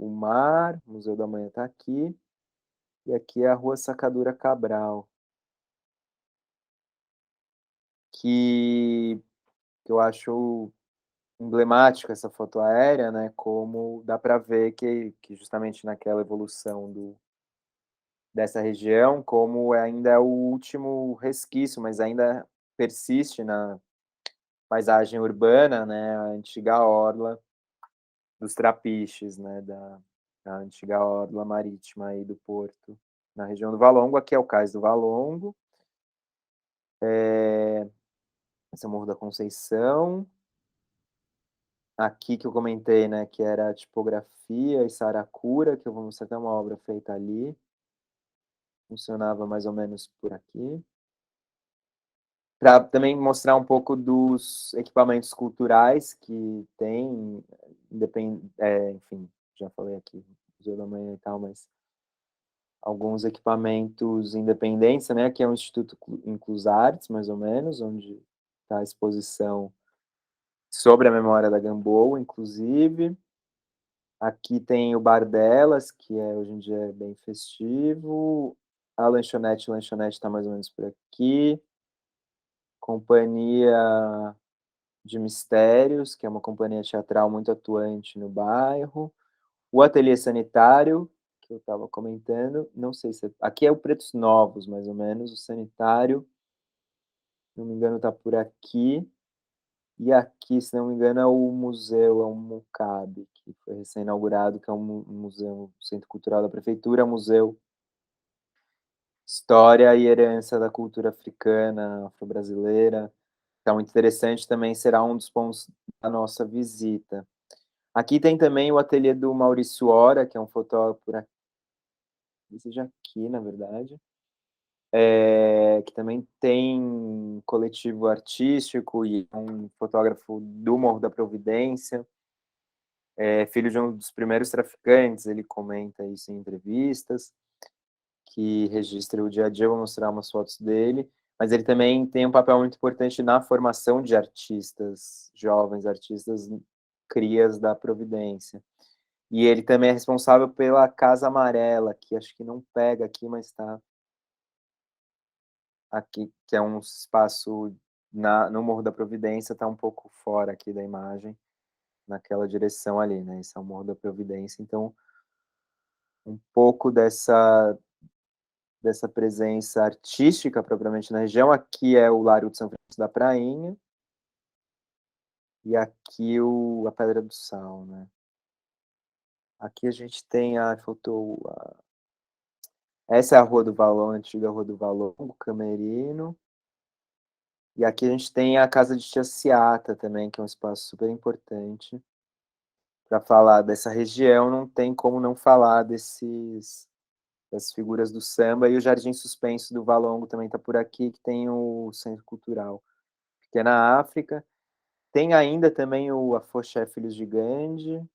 mar, o Museu da Manhã está aqui, e aqui é a Rua Sacadura Cabral, que, que eu acho emblemático essa foto aérea, né? Como dá para ver que justamente naquela evolução dessa região, como ainda é o último resquício, mas ainda persiste na paisagem urbana, né? A antiga orla dos Trapiches, né? Da antiga orla marítima aí do porto, na região do Valongo. Aqui é o Cais do Valongo. Esse é o Morro da Conceição. Aqui que eu comentei, né, que era a tipografia e Saracura, que eu vou mostrar até uma obra feita ali. Funcionava mais ou menos por aqui. Para também mostrar um pouco dos equipamentos culturais que tem, enfim, já falei aqui, Museu da Manhã e tal, mas alguns equipamentos independentes, né? Aqui é o Instituto Inclusartes, mais ou menos, onde está a exposição sobre a memória da Gamboa, inclusive. Aqui tem o Bar Delas, que hoje em dia é bem festivo. A lanchonete está mais ou menos por aqui. Companhia de Mistérios, que é uma companhia teatral muito atuante no bairro. O Ateliê Sanitário, que eu estava comentando, não sei se... Aqui é o Pretos Novos, mais ou menos, o Sanitário, se não me engano está por aqui. E aqui, se não me engano, é o museu, é o MUCAB, que foi recém-inaugurado, que é um museu, um centro cultural da prefeitura, museu História e Herança da Cultura Africana, Afro-Brasileira. Então, muito interessante, também será um dos pontos da nossa visita. Aqui tem também o ateliê do Maurício Hora, que é um fotógrafo por aqui, seja aqui, na verdade, que também tem coletivo artístico e é um fotógrafo do Morro da Providência, filho de um dos primeiros traficantes, ele comenta isso em entrevistas, que registra o dia a dia. Eu vou mostrar umas fotos dele, mas ele também tem um papel muito importante na formação de artistas, jovens artistas, crias da Providência. E ele também é responsável pela Casa Amarela, que acho que não pega aqui, mas está aqui, que é um espaço no Morro da Providência, está um pouco fora aqui da imagem, naquela direção ali, né? Esse é o Morro da Providência, então um pouco dessa presença artística propriamente na região. Aqui é o Largo de São Francisco da Prainha, e aqui a Pedra do Sal, né? Aqui a gente tem essa é a Rua do Valão, a antiga Rua do Valão, o Camerino. E aqui a gente tem a Casa de Tia Ciata também, que é um espaço super importante para falar dessa região. Não tem como não falar das figuras do samba. E o Jardim Suspenso do Valongo também está por aqui, que tem o Centro Cultural Pequena África. Tem ainda também o Afoxé Filhos de Gandhi,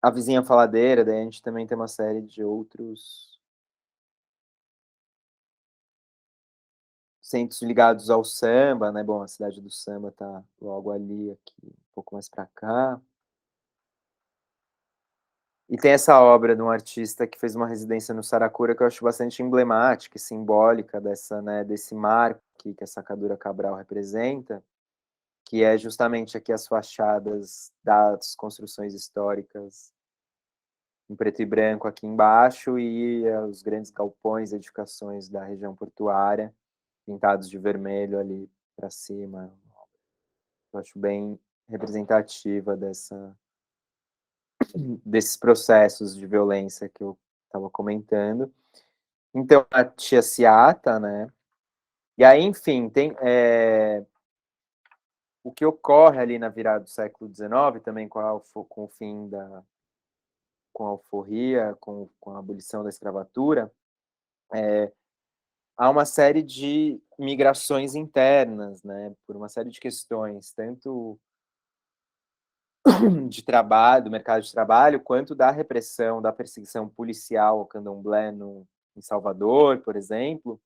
a Vizinha Faladeira. Daí a gente também tem uma série de outros centros ligados ao samba, né? Bom, a Cidade do Samba está logo ali, aqui, um pouco mais para cá. E tem essa obra de um artista que fez uma residência no Saracura que eu acho bastante emblemática e simbólica desse marco que a Sacadura Cabral representa, que é justamente aqui as fachadas das construções históricas em preto e branco aqui embaixo e os grandes galpões, edificações da região portuária, pintados de vermelho ali para cima. Eu acho bem representativa desses processos de violência que eu estava comentando. Então, a Tia Ciata, né? E aí, enfim, tem o que ocorre ali na virada do século XIX, também com o fim com a alforria, com a abolição da escravatura, há uma série de migrações internas, né? Por uma série de questões, tanto de trabalho, do mercado de trabalho, quanto da repressão, da perseguição policial ao candomblé em Salvador, por exemplo,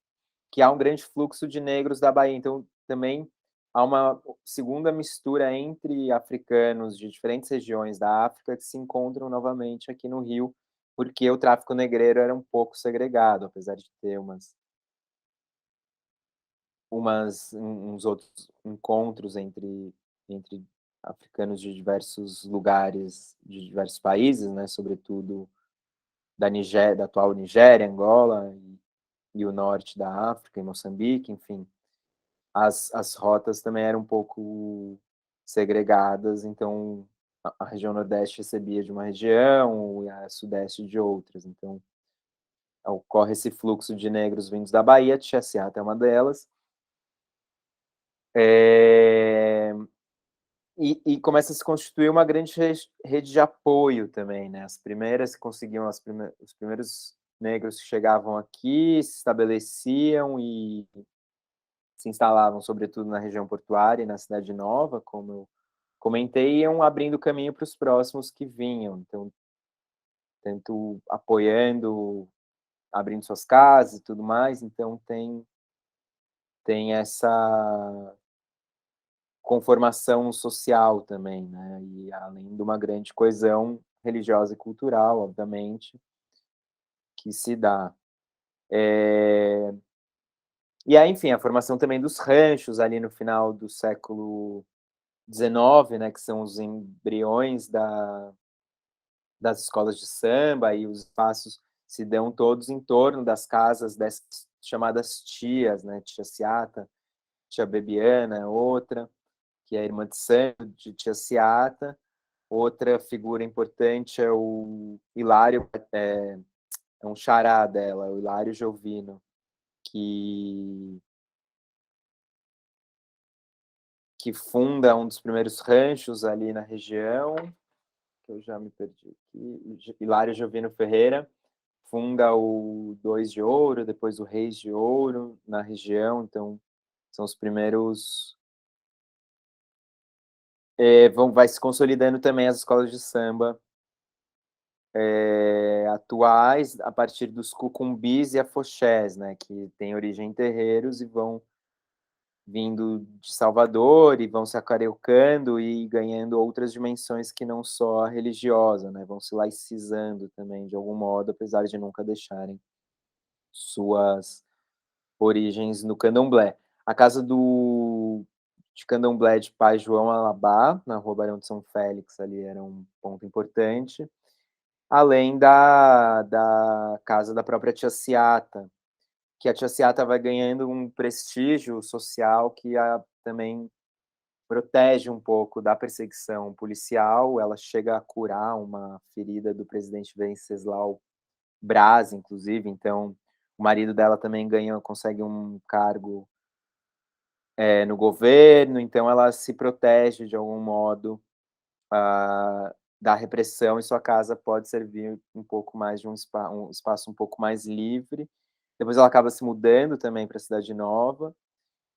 que há um grande fluxo de negros da Bahia. Então, também há uma segunda mistura entre africanos de diferentes regiões da África que se encontram novamente aqui no Rio, porque o tráfico negreiro era um pouco segregado, apesar de ter uns outros encontros entre africanos de diversos lugares, de diversos países, né, sobretudo da Nigéria, da atual Nigéria, Angola e o norte da África, em Moçambique, enfim. As rotas também eram um pouco segregadas, então a região Nordeste recebia de uma região e a Sudeste de outras. Então, ocorre esse fluxo de negros vindos da Bahia, Tia Ciata é uma delas. E começa a se constituir uma grande rede de apoio também, né? As primeiras que conseguiam, os primeiros negros que chegavam aqui se estabeleciam e se instalavam, sobretudo na região portuária e na Cidade Nova, como eu comentei, iam abrindo caminho para os próximos que vinham. Então, tanto apoiando, abrindo suas casas e tudo mais. Então, tem essa conformação social também, né? E além de uma grande coesão religiosa e cultural, obviamente, que se dá. E aí, enfim, a formação também dos ranchos ali no final do século XIX, né, que são os embriões das escolas de samba, e os espaços se dão todos em torno das casas dessas chamadas tias, né? Tia Ciata, tia Bebiana, outra, que é a irmã de sangue de Tia Ciata. Outra figura importante é o Hilário, é um xará dela, o Hilário Giovino, que funda um dos primeiros ranchos ali na região, que eu já me perdi aqui, Hilário Giovino Ferreira, funda o Dois de Ouro, depois o Reis de Ouro na região, então são os primeiros. Vai se consolidando também as escolas de samba atuais a partir dos cucumbis e afoxés, né, que têm origem em terreiros e vão vindo de Salvador e vão se acariocando e ganhando outras dimensões que não só a religiosa, né, vão se laicizando também de algum modo, apesar de nunca deixarem suas origens no candomblé. A casa de candomblé de Pai João Alabá, na Rua Barão de São Félix, ali era um ponto importante, além da casa da própria Tia Ciata, que a Tia Ciata vai ganhando um prestígio social que também protege um pouco da perseguição policial. Ela chega a curar uma ferida do presidente Venceslau Braz, inclusive, então o marido dela também consegue um cargo no governo, então ela se protege de algum modo da repressão e sua casa pode servir um pouco mais de um espaço um pouco mais livre. Depois ela acaba se mudando também para a Cidade Nova,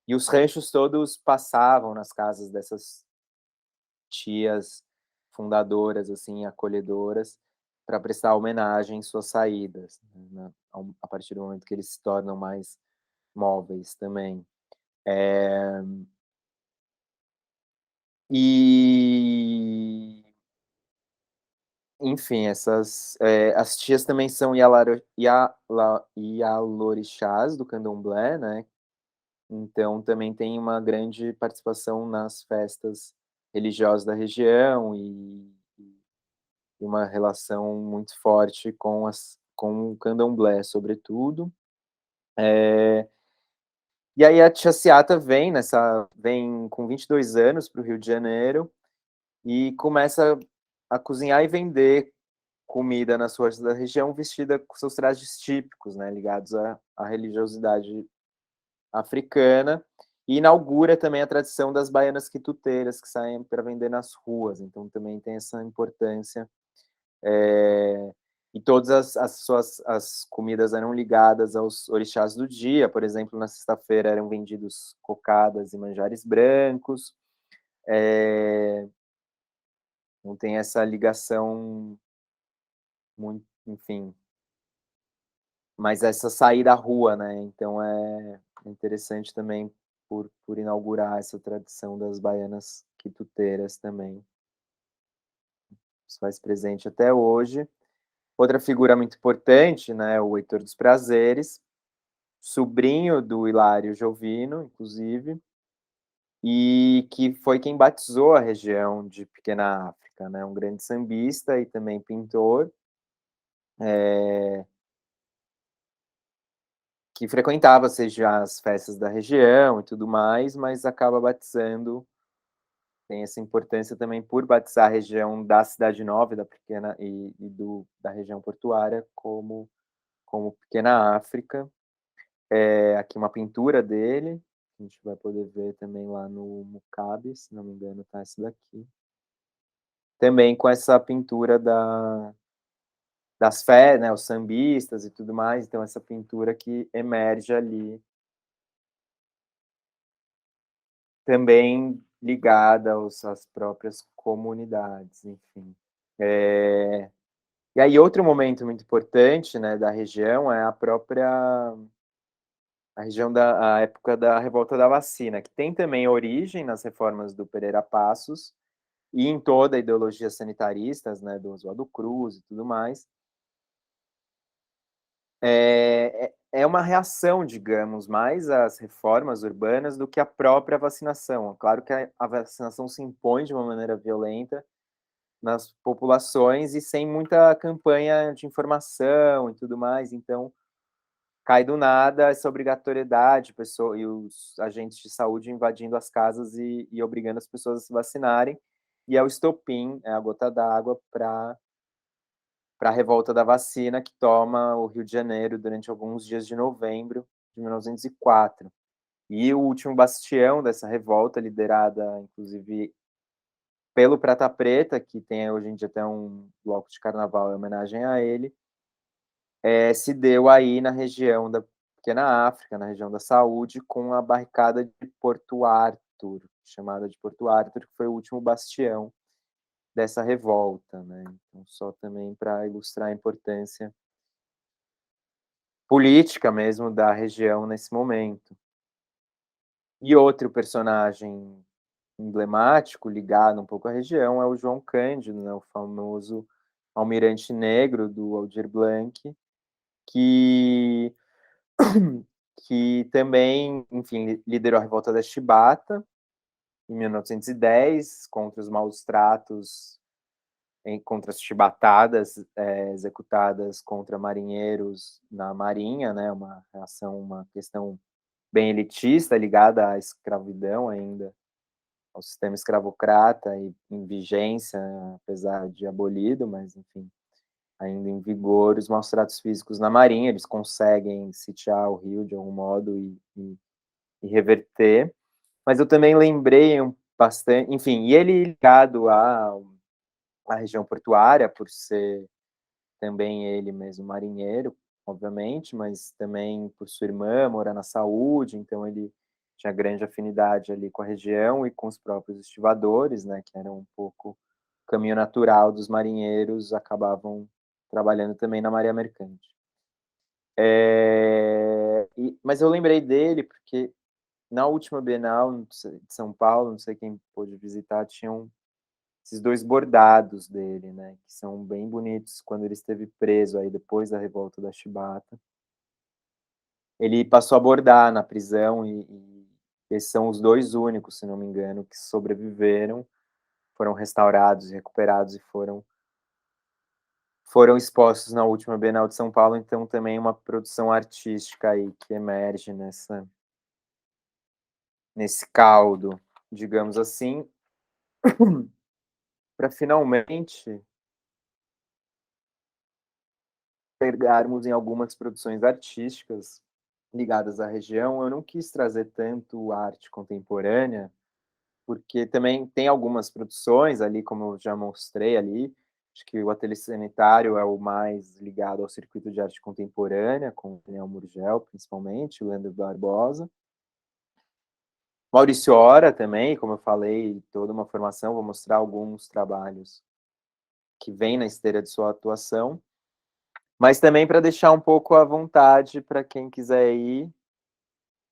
e os ranchos todos passavam nas casas dessas tias fundadoras, assim, acolhedoras, para prestar homenagem em suas saídas, né, a partir do momento que eles se tornam mais móveis também. E, enfim, as tias também são Ialorixás do candomblé, né, então também tem uma grande participação nas festas religiosas da região e uma relação muito forte com o candomblé, sobretudo. E aí a tia Ciata vem com 22 anos para o Rio de Janeiro e começa a cozinhar e vender comida nas ruas da região vestida com seus trajes típicos, né, ligados à religiosidade africana, e inaugura também a tradição das baianas quituteiras que saem para vender nas ruas, então também tem essa importância. E todas as comidas eram ligadas aos orixás do dia, por exemplo, na sexta-feira eram vendidos cocadas e manjares brancos, então tem essa ligação muito, enfim, mas essa saída à rua, né, então é interessante também por inaugurar essa tradição das baianas quituteiras também. Isso faz presente até hoje. Outra figura muito importante, né, o Heitor dos Prazeres, sobrinho do Hilário Jovino, inclusive, e que foi quem batizou a região de Pequena África, né, um grande sambista e também pintor, que frequentava as festas da região e tudo mais, mas acaba batizando, tem essa importância também por batizar a região da Cidade Nova, da pequena da região portuária como Pequena África. Aqui uma pintura dele, a gente vai poder ver também lá no Mucabe, se não me engano, tá essa daqui. Também com essa pintura das fés, né, os sambistas e tudo mais, então essa pintura que emerge ali, também ligada às próprias comunidades, enfim. E aí outro momento muito importante, né, da região é a região a época da Revolta da Vacina, que tem também origem nas reformas do Pereira Passos e em toda a ideologia sanitaristas, né, do Oswaldo Cruz e tudo mais. É uma reação, digamos, mais às reformas urbanas do que a própria vacinação. Claro que a vacinação se impõe de uma maneira violenta nas populações e sem muita campanha de informação e tudo mais, então cai do nada essa obrigatoriedade, e os agentes de saúde invadindo as casas e obrigando as pessoas a se vacinarem, e é o estopim, é a gota d'água para a revolta da vacina que toma o Rio de Janeiro durante alguns dias de novembro de 1904. E o último bastião dessa revolta, liderada inclusive pelo Prata Preta, que tem hoje em dia até um bloco de carnaval em homenagem a ele, se deu aí na região da Pequena África, na região da Saúde, com a barricada de Porto Arthur, chamada de Porto Arthur, que foi o último bastião dessa revolta, né. Então só também para ilustrar a importância política mesmo da região nesse momento. E outro personagem emblemático, ligado um pouco à região, é o João Cândido, né, o famoso almirante negro do Aldir Blanc, que que também, enfim, liderou a revolta da Chibata, em 1910, contra os maus tratos contra as chibatadas, executadas contra marinheiros na marinha, né, uma questão bem elitista, ligada à escravidão ainda, ao sistema escravocrata e em vigência, apesar de abolido, mas enfim, ainda em vigor, os maus tratos físicos na marinha, eles conseguem sitiar o rio de algum modo e reverter. Mas eu também lembrei bastante, enfim, e ele ligado à região portuária, por ser também ele mesmo marinheiro, obviamente, mas também por sua irmã morar na Saúde, então ele tinha grande afinidade ali com a região e com os próprios estivadores, né, que eram um pouco o caminho natural dos marinheiros, acabavam trabalhando também na Marinha Mercante. Mas eu lembrei dele porque na última Bienal de São Paulo, não sei quem pôde visitar, tinham esses 2 bordados dele, né, que são bem bonitos, quando ele esteve preso aí depois da revolta da Chibata. Ele passou a bordar na prisão e esses são os 2 únicos, se não me engano, que sobreviveram, foram restaurados e recuperados e foram expostos na última Bienal de São Paulo, então também uma produção artística aí que emerge nesse caldo, digamos assim, para finalmente pegarmos em algumas produções artísticas ligadas à região. Eu não quis trazer tanto arte contemporânea, porque também tem algumas produções ali, como eu já mostrei ali, acho que o Ateliê Sanitário é o mais ligado ao circuito de arte contemporânea, com o Daniel Murgel, principalmente, o Leandro Barbosa. Maurício Hora também, como eu falei, toda uma formação, vou mostrar alguns trabalhos que vêm na esteira de sua atuação, mas também para deixar um pouco à vontade para quem quiser ir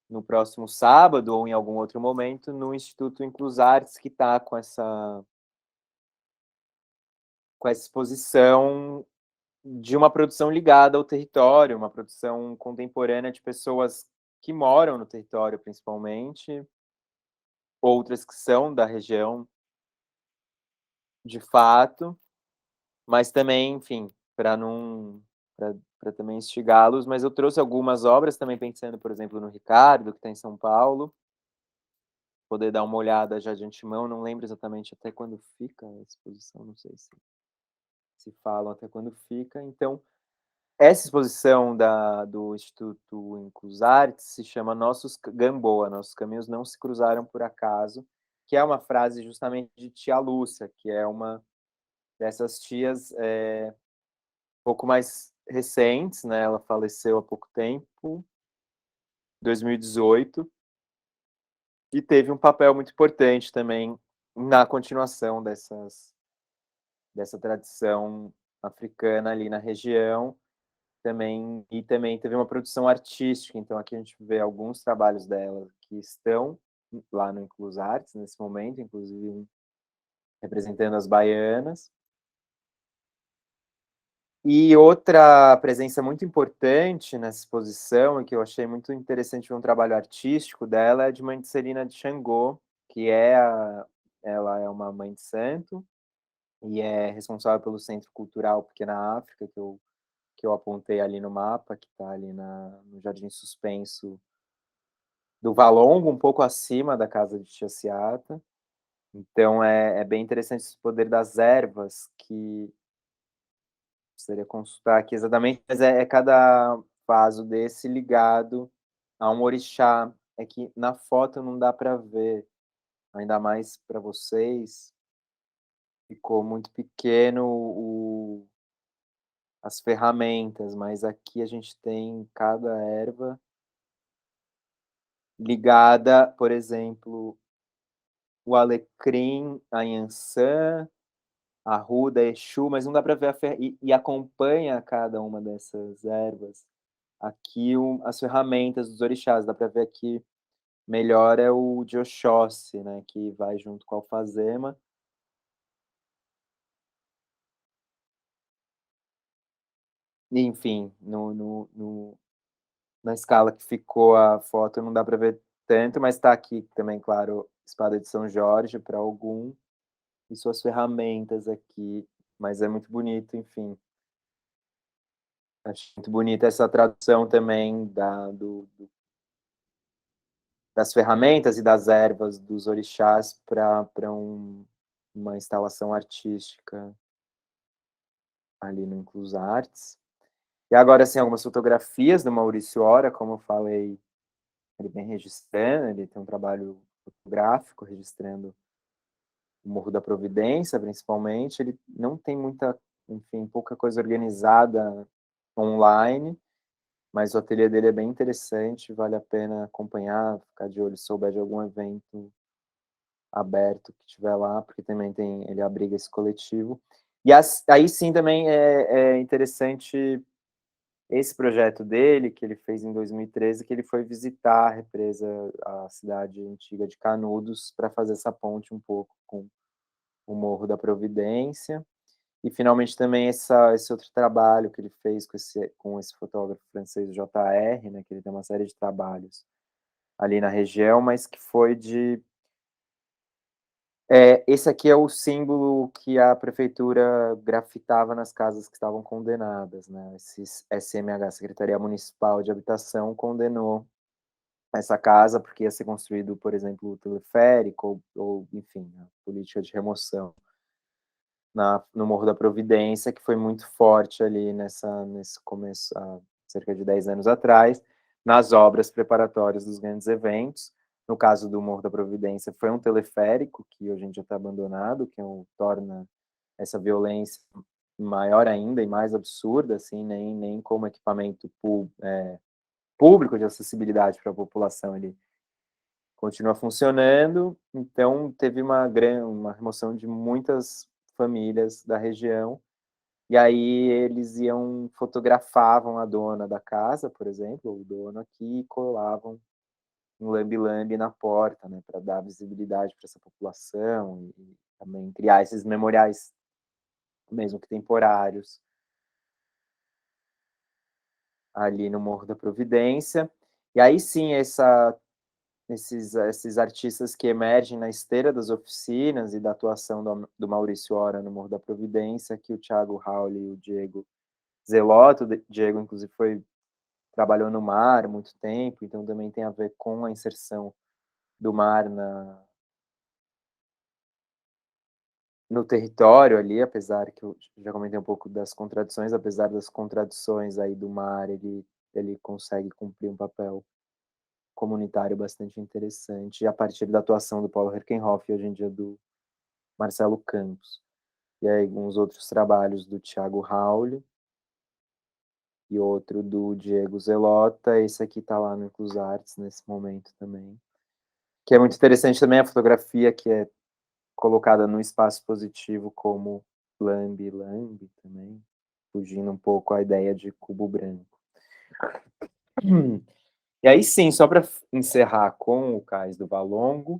no próximo sábado ou em algum outro momento no Instituto Inclusartes, que está com essa exposição de uma produção ligada ao território, uma produção contemporânea de pessoas que moram no território, principalmente, outras que são da região de fato, mas também, enfim, para não para também instigá-los, mas eu trouxe algumas obras também pensando, por exemplo, no Ricardo, que está em São Paulo, poder dar uma olhada já de antemão, não lembro exatamente até quando fica a exposição, não sei se falam até quando fica. Então, essa exposição do Instituto Inclusartes se chama Gamboa, Nossos Caminhos Não Se Cruzaram por Acaso, que é uma frase justamente de tia Lúcia, que é uma dessas tias um pouco mais recentes, né? Ela faleceu há pouco tempo, 2018, e teve um papel muito importante também na continuação dessa tradição africana ali na região também, e também teve uma produção artística, então aqui a gente vê alguns trabalhos dela que estão lá no Inclusartes nesse momento, inclusive representando as baianas. E outra presença muito importante nessa exposição, e que eu achei muito interessante ver um trabalho artístico dela, é a de Mãe de Celina de Xangô, que ela é uma mãe de santo e é responsável pelo Centro Cultural Pequena África, que eu apontei ali no mapa, que está ali no Jardim Suspenso do Valongo, um pouco acima da casa de Tia Ciata. Então é bem interessante esse poder das ervas, que precisaria consultar aqui exatamente, mas é cada vaso desse ligado a um orixá. É que na foto não dá para ver, ainda mais para vocês, ficou muito pequeno as ferramentas, mas aqui a gente tem cada erva ligada, por exemplo, o alecrim, a yançã, Arruda, Exu, mas não dá para ver a e acompanha cada uma dessas ervas, aqui as ferramentas dos orixás, dá para ver aqui melhor é o de Oxóssi, né, que vai junto com a alfazema. Enfim, na escala que ficou a foto não dá para ver tanto, mas está aqui também, claro, espada de São Jorge para Ogum e suas ferramentas aqui, mas é muito bonito, enfim. Acho muito bonita essa tradução também das ferramentas e das ervas dos orixás para uma instalação artística ali no Inclus Arts. E agora, assim, algumas fotografias do Maurício Hora, como eu falei, ele vem registrando, ele tem um trabalho fotográfico registrando o Morro da Providência, principalmente. Ele não tem muita, enfim, pouca coisa organizada online, mas o ateliê dele é bem interessante, vale a pena acompanhar, ficar de olho se souber de algum evento aberto que tiver lá, porque também tem, ele abriga esse coletivo. E aí sim também é interessante esse projeto dele, que ele fez em 2013, que ele foi visitar a represa, a cidade antiga de Canudos, para fazer essa ponte um pouco com o Morro da Providência. E finalmente também esse outro trabalho que ele fez com esse fotógrafo francês, JR, né, que ele tem uma série de trabalhos ali na região, mas que foi esse aqui é o símbolo que a prefeitura grafitava nas casas que estavam condenadas, né? Esses SMH, Secretaria Municipal de Habitação, condenou essa casa porque ia ser construído, por exemplo, o teleférico ou enfim, a política de remoção no Morro da Providência, que foi muito forte ali nesse começo, há cerca de 10 anos atrás, nas obras preparatórias dos grandes eventos. No caso do Morro da Providência, foi um teleférico, que hoje em dia está abandonado, que torna essa violência maior ainda e mais absurda, assim, nem como equipamento público de acessibilidade para a população ele continua funcionando. Então, teve uma remoção de muitas famílias da região, e aí eles fotografavam a dona da casa, por exemplo, ou o dono aqui, e colavam um lambe-lambe na porta, né, para dar visibilidade para essa população e também criar esses memoriais, mesmo que temporários, ali no Morro da Providência. E aí sim, esses artistas que emergem na esteira das oficinas e da atuação do Maurício Hora no Morro da Providência, que o Thiago Raul e o Diego Zelotto, o Diego inclusive trabalhou no mar há muito tempo, então também tem a ver com a inserção do mar no território ali, apesar que eu já comentei um pouco das contradições, apesar das contradições aí do mar, ele consegue cumprir um papel comunitário bastante interessante, a partir da atuação do Paulo Herkenhoff e hoje em dia do Marcelo Campos. E aí alguns outros trabalhos do Thiago Raul e outro do Diego Zelota, esse aqui está lá no Inclus Arts nesse momento também. Que é muito interessante também a fotografia que é colocada no espaço positivo como lambe-lambe também, fugindo um pouco a ideia de cubo branco. E aí sim, só para encerrar com o Cais do Valongo,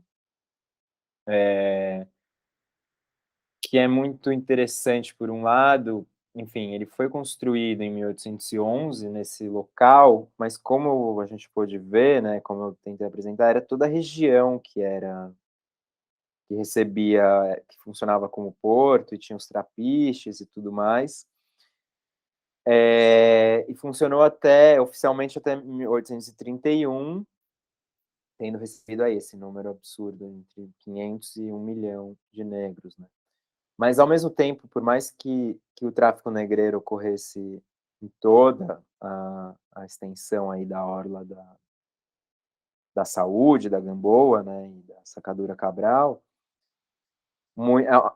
que é muito interessante por um lado, enfim, ele foi construído em 1811 nesse local, mas como a gente pôde ver, né, como eu tentei apresentar, era toda a região que recebia, que funcionava como porto e tinha os trapiches e tudo mais. E funcionou oficialmente até 1831, tendo recebido aí esse número absurdo, entre 500 e 1 milhão de negros, né? Mas, ao mesmo tempo, por mais que o tráfico negreiro ocorresse em toda a extensão aí da orla da Saúde, da Gamboa, né, e da Sacadura Cabral,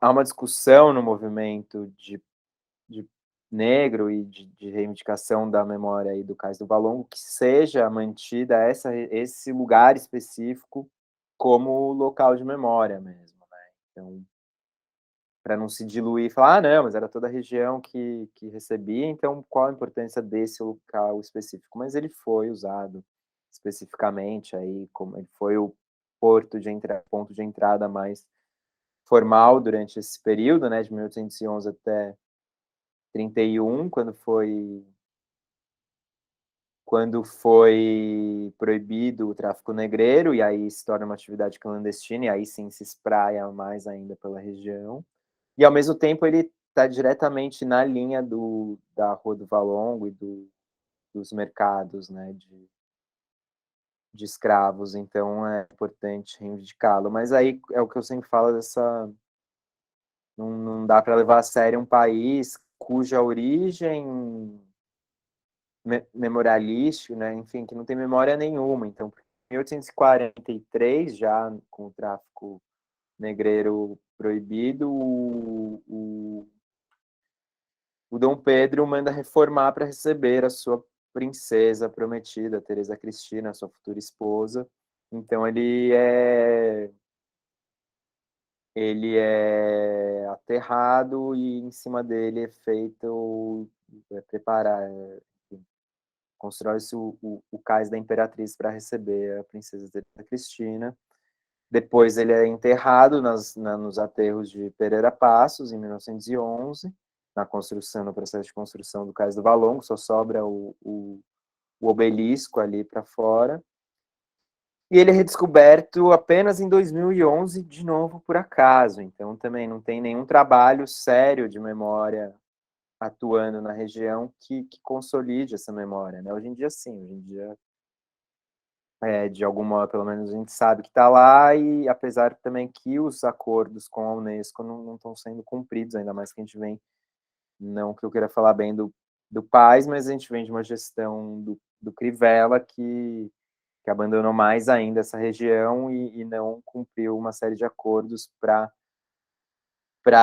há uma discussão no movimento de negro e de reivindicação da memória aí do Cais do Valongo, que seja mantida esse lugar específico como local de memória mesmo, né? Então, para não se diluir e falar: "Ah, não, mas era toda a região que recebia, então qual a importância desse local específico?". Mas ele foi usado especificamente, aí como ele foi o ponto de entrada mais formal durante esse período, né, de 1811 até 31, quando foi proibido o tráfico negreiro, e aí se torna uma atividade clandestina, e aí sim se espraia mais ainda pela região. E ao mesmo tempo ele está diretamente na linha da Rua do Valongo e dos mercados, né, de escravos, então é importante reivindicá-lo. Mas aí é o que eu sempre falo dessa, não dá para levar a sério um país cuja origem memorialística, né, enfim, que não tem memória nenhuma. Então, em 1843, já com o tráfico negreiro proibido, o Dom Pedro manda reformar para receber a sua princesa prometida, Teresa Cristina, sua futura esposa. Então ele é aterrado e em cima dele é feito preparar, constrói-se o cais da Imperatriz para receber a princesa Teresa Cristina. Depois ele é enterrado nos aterros de Pereira Passos, em 1911, no processo de construção do Cais do Valongo, só sobra o obelisco ali para fora. E ele é redescoberto apenas em 2011, de novo por acaso. Então também não tem nenhum trabalho sério de memória atuando na região que consolide essa memória, né? Hoje em dia, sim, hoje em dia de alguma, pelo menos a gente sabe que está lá, e apesar também que os acordos com a Unesco não estão sendo cumpridos, ainda mais que a gente vem, não que eu queira falar bem do Paz, mas a gente vem de uma gestão do Crivella que abandonou mais ainda essa região e não cumpriu uma série de acordos para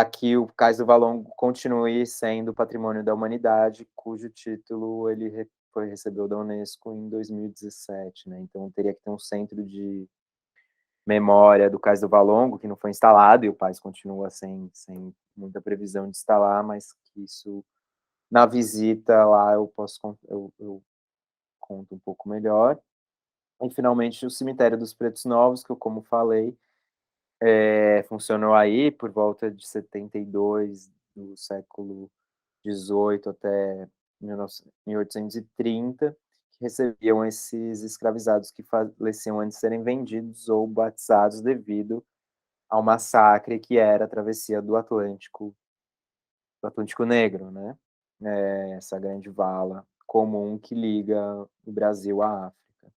que o Cais do Valongo continue sendo patrimônio da humanidade, cujo título ele recebeu da Unesco em 2017, né? Então teria que ter um centro de memória do Cais do Valongo, que não foi instalado, e o Paz continua sem muita previsão de instalar, mas que isso, na visita lá, eu conto um pouco melhor. E, finalmente, o Cemitério dos Pretos Novos, que eu, como falei, funcionou aí por volta de 72 do século 18 até 1830, que recebiam esses escravizados que faleciam antes de serem vendidos ou batizados devido ao massacre que era a travessia do Atlântico Negro, né? Essa grande vala comum que liga o Brasil à África.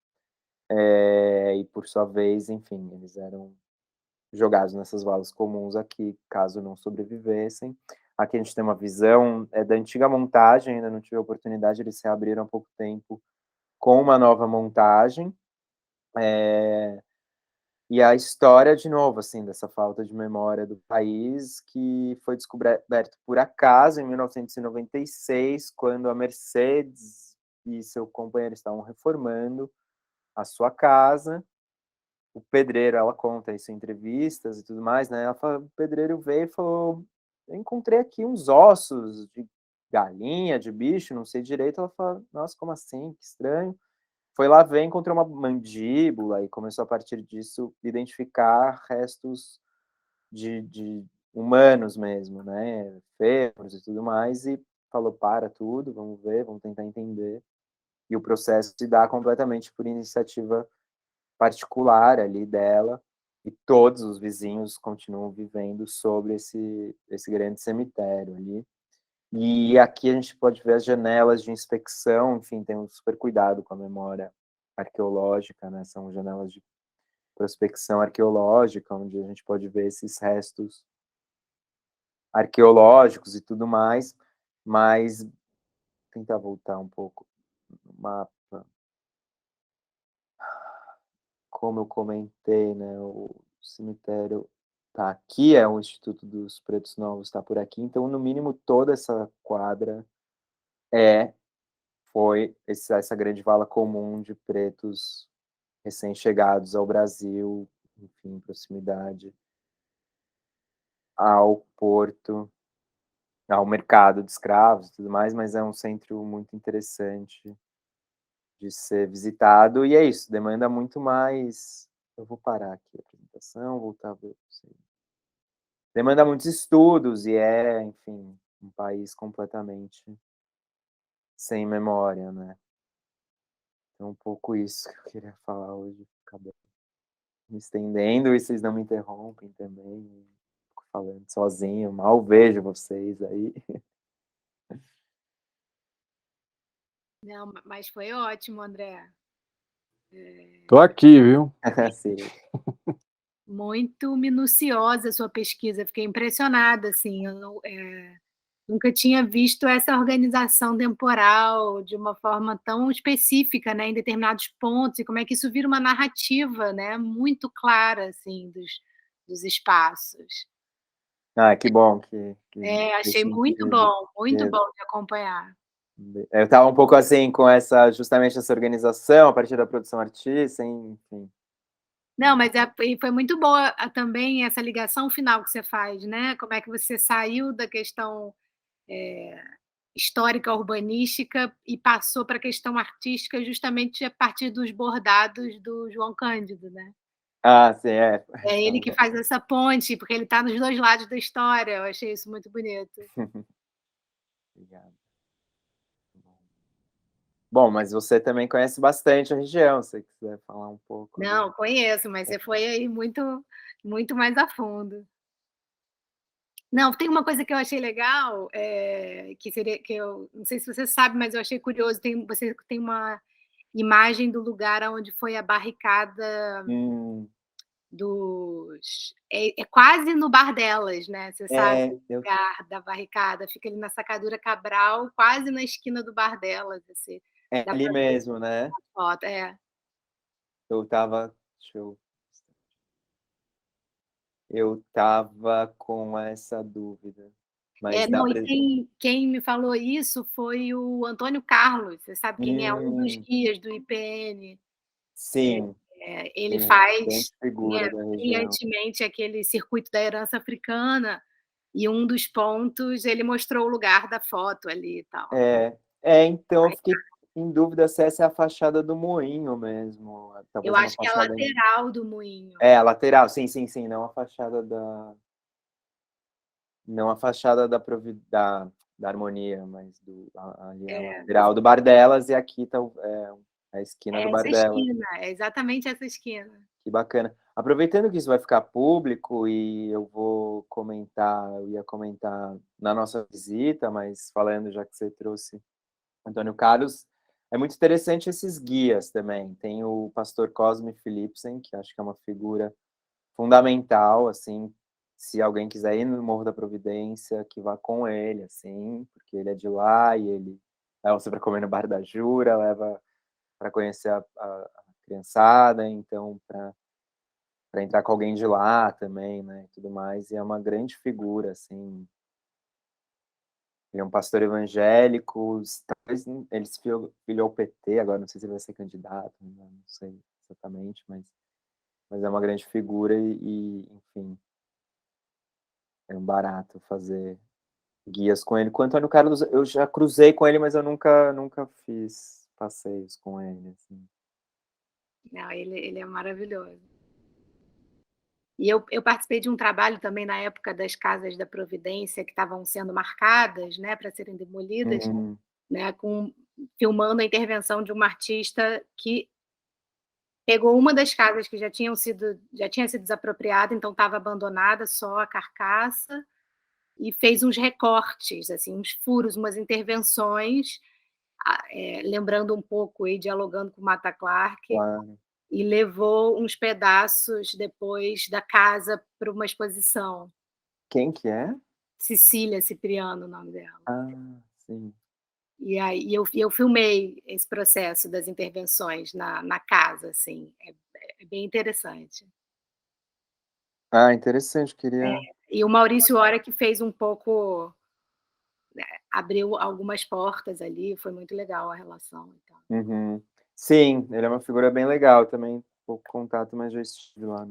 E por sua vez, enfim, eles eram jogados nessas valas comuns aqui, caso não sobrevivessem. Aqui a gente tem uma visão da antiga montagem, ainda não tive a oportunidade, eles se abriram há pouco tempo com uma nova montagem. E a história, de novo, assim, dessa falta de memória do país, que foi descoberto por acaso em 1996, quando a Mercedes e seu companheiro estavam reformando a sua casa. O pedreiro, ela conta isso em entrevistas e tudo mais, né? Ela fala, o pedreiro veio e falou: eu encontrei aqui uns ossos de galinha, de bicho, não sei direito. Ela fala: nossa, como assim? Que estranho. Foi lá ver, encontrou uma mandíbula e começou a partir disso identificar restos de humanos mesmo, né? Fêmeos e tudo mais, e falou: para tudo, vamos ver, vamos tentar entender. E o processo se dá completamente por iniciativa particular ali dela, e todos os vizinhos continuam vivendo sobre esse grande cemitério ali. E aqui a gente pode ver as janelas de inspeção, enfim, tem um super cuidado com a memória arqueológica, né? São janelas de prospecção arqueológica, onde a gente pode ver esses restos arqueológicos e tudo mais, mas tentar voltar um pouco no mapa. Como eu comentei, né, o cemitério tá aqui, o Instituto dos Pretos Novos está por aqui, então, no mínimo, toda essa quadra é foi essa grande vala comum de pretos recém-chegados ao Brasil, enfim, proximidade ao porto, ao mercado de escravos e tudo mais, mas é um centro muito interessante de ser visitado, e é isso, demanda muito mais. Eu vou parar aqui a apresentação, voltar a ver, não sei. Demanda muitos estudos e enfim, um país completamente sem memória, né. É um pouco isso que eu queria falar hoje, acabei me estendendo e vocês não me interrompem também, fico falando sozinho, mal vejo vocês aí. Não, mas foi ótimo, André. Tô aqui, viu. Sim. Muito minuciosa a sua pesquisa, fiquei impressionada, assim, eu não, nunca tinha visto essa organização temporal de uma forma tão específica, né, em determinados pontos, e como é que isso vira uma narrativa, né, muito clara, assim, dos espaços. Ah, que bom que É, fez achei sentido. muito E bom de acompanhar. eu estava um pouco assim com justamente essa organização a partir da produção artística, enfim. Não, mas e foi muito boa também essa ligação final que você faz, né, como é que você saiu da questão, eh, histórica, urbanística e passou para a questão artística justamente a partir dos bordados do João Cândido, né. Ah, sim, é. É ele que faz essa ponte, porque ele está nos 2 lados da história, eu achei isso muito bonito. Obrigado. Bom, mas você também conhece bastante a região, se você quiser falar um pouco Não, conheço, mas você foi aí muito mais a fundo. Não, tem uma coisa que eu achei legal, que seria que eu não sei se você sabe, mas eu achei curioso, você tem uma imagem do lugar aonde foi a barricada Hum, é quase no Bar Delas, né, você sabe é, o lugar da barricada, fica ali na Sacadura Cabral, quase na esquina do Bar Delas, assim, é dá ali pra ver mesmo, né. na foto. É. Deixa eu estava com essa dúvida, mas É, dá não, e pra. quem me falou isso foi o Antônio Carlos, você sabe quem é, um dos Hum, guias do IPN. sim, Ele sim, faz, grande figura né, da região. brilhantemente aquele circuito da herança africana, e um dos pontos ele mostrou o lugar da foto ali e tal. Então eu fiquei em dúvida se essa é a fachada do moinho mesmo, Eu talvez uma acho que é a fachada. lateral do moinho. É, a lateral, sim, sim, sim, não a fachada da Harmonia, mas ali é a É, lateral do Bar Delas e aqui tá a esquina do é Bar essa Delas. esquina, é exatamente essa esquina. Que bacana. Aproveitando que isso vai ficar público e eu ia comentar na nossa visita, mas falando já que você trouxe Antônio Carlos, é muito interessante esses guias também. Tem o pastor Cosme Philipsen, que acho que é uma figura fundamental, assim, se alguém quiser ir no Morro da Providência, que vá com ele, assim, porque ele é de lá e ele leva você para comer no Bar da Jura, leva para conhecer a criançada, então para entrar com alguém de lá também, né, e tudo mais, e é uma grande figura, assim. Ele é um pastor evangélico, talvez ele se filiou ao PT, agora não sei se ele vai ser candidato, ainda não sei exatamente, mas é uma grande figura enfim, é um barato fazer guias com ele. Com o Antônio Carlos, eu já cruzei com ele, mas eu nunca fiz passeios com ele, assim. Não, ele é maravilhoso. E eu participei de um trabalho também na época das casas da Providência que estavam sendo marcadas, né, para serem demolidas, Uhum. né, filmando a intervenção de uma artista que pegou uma das casas que já tinha sido desapropriada, então estava abandonada, só a carcaça, e fez uns recortes, assim, uns furos, umas intervenções, lembrando um pouco e dialogando com Mata Clark, Claro. e levou uns pedaços depois da casa para uma exposição. Quem que é? Cecília Cipriano, o nome dela. Ah, sim. E aí eu filmei esse processo das intervenções na casa, assim, é bem interessante. Ah, interessante, É, queria. e o Maurício Hora que fez um pouco, abriu algumas portas ali, foi muito legal a relação, então. Uhum. Sim, ele é uma figura bem legal também, pouco contato, mas já estive lá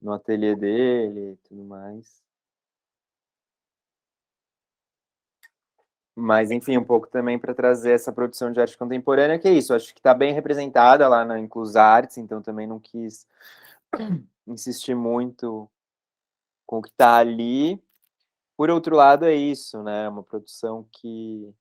no ateliê dele e tudo mais. Mas, enfim, um pouco também para trazer essa produção de arte contemporânea, que é isso, acho que está bem representada lá na Inclusarts, então também não quis insistir muito com o que está ali. Por outro lado, é isso, né, uma produção que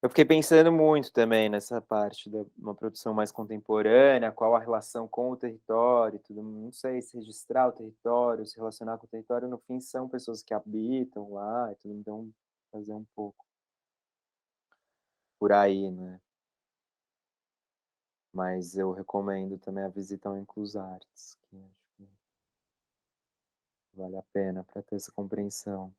eu fiquei pensando muito também nessa parte da uma produção mais contemporânea, qual a relação com o território e tudo, não sei se registrar o território, se relacionar com o território, no fim são pessoas que habitam lá e tudo, então fazer um pouco por aí, né. Mas eu recomendo também a visita ao Inclusarts, que acho que vale a pena para ter essa compreensão.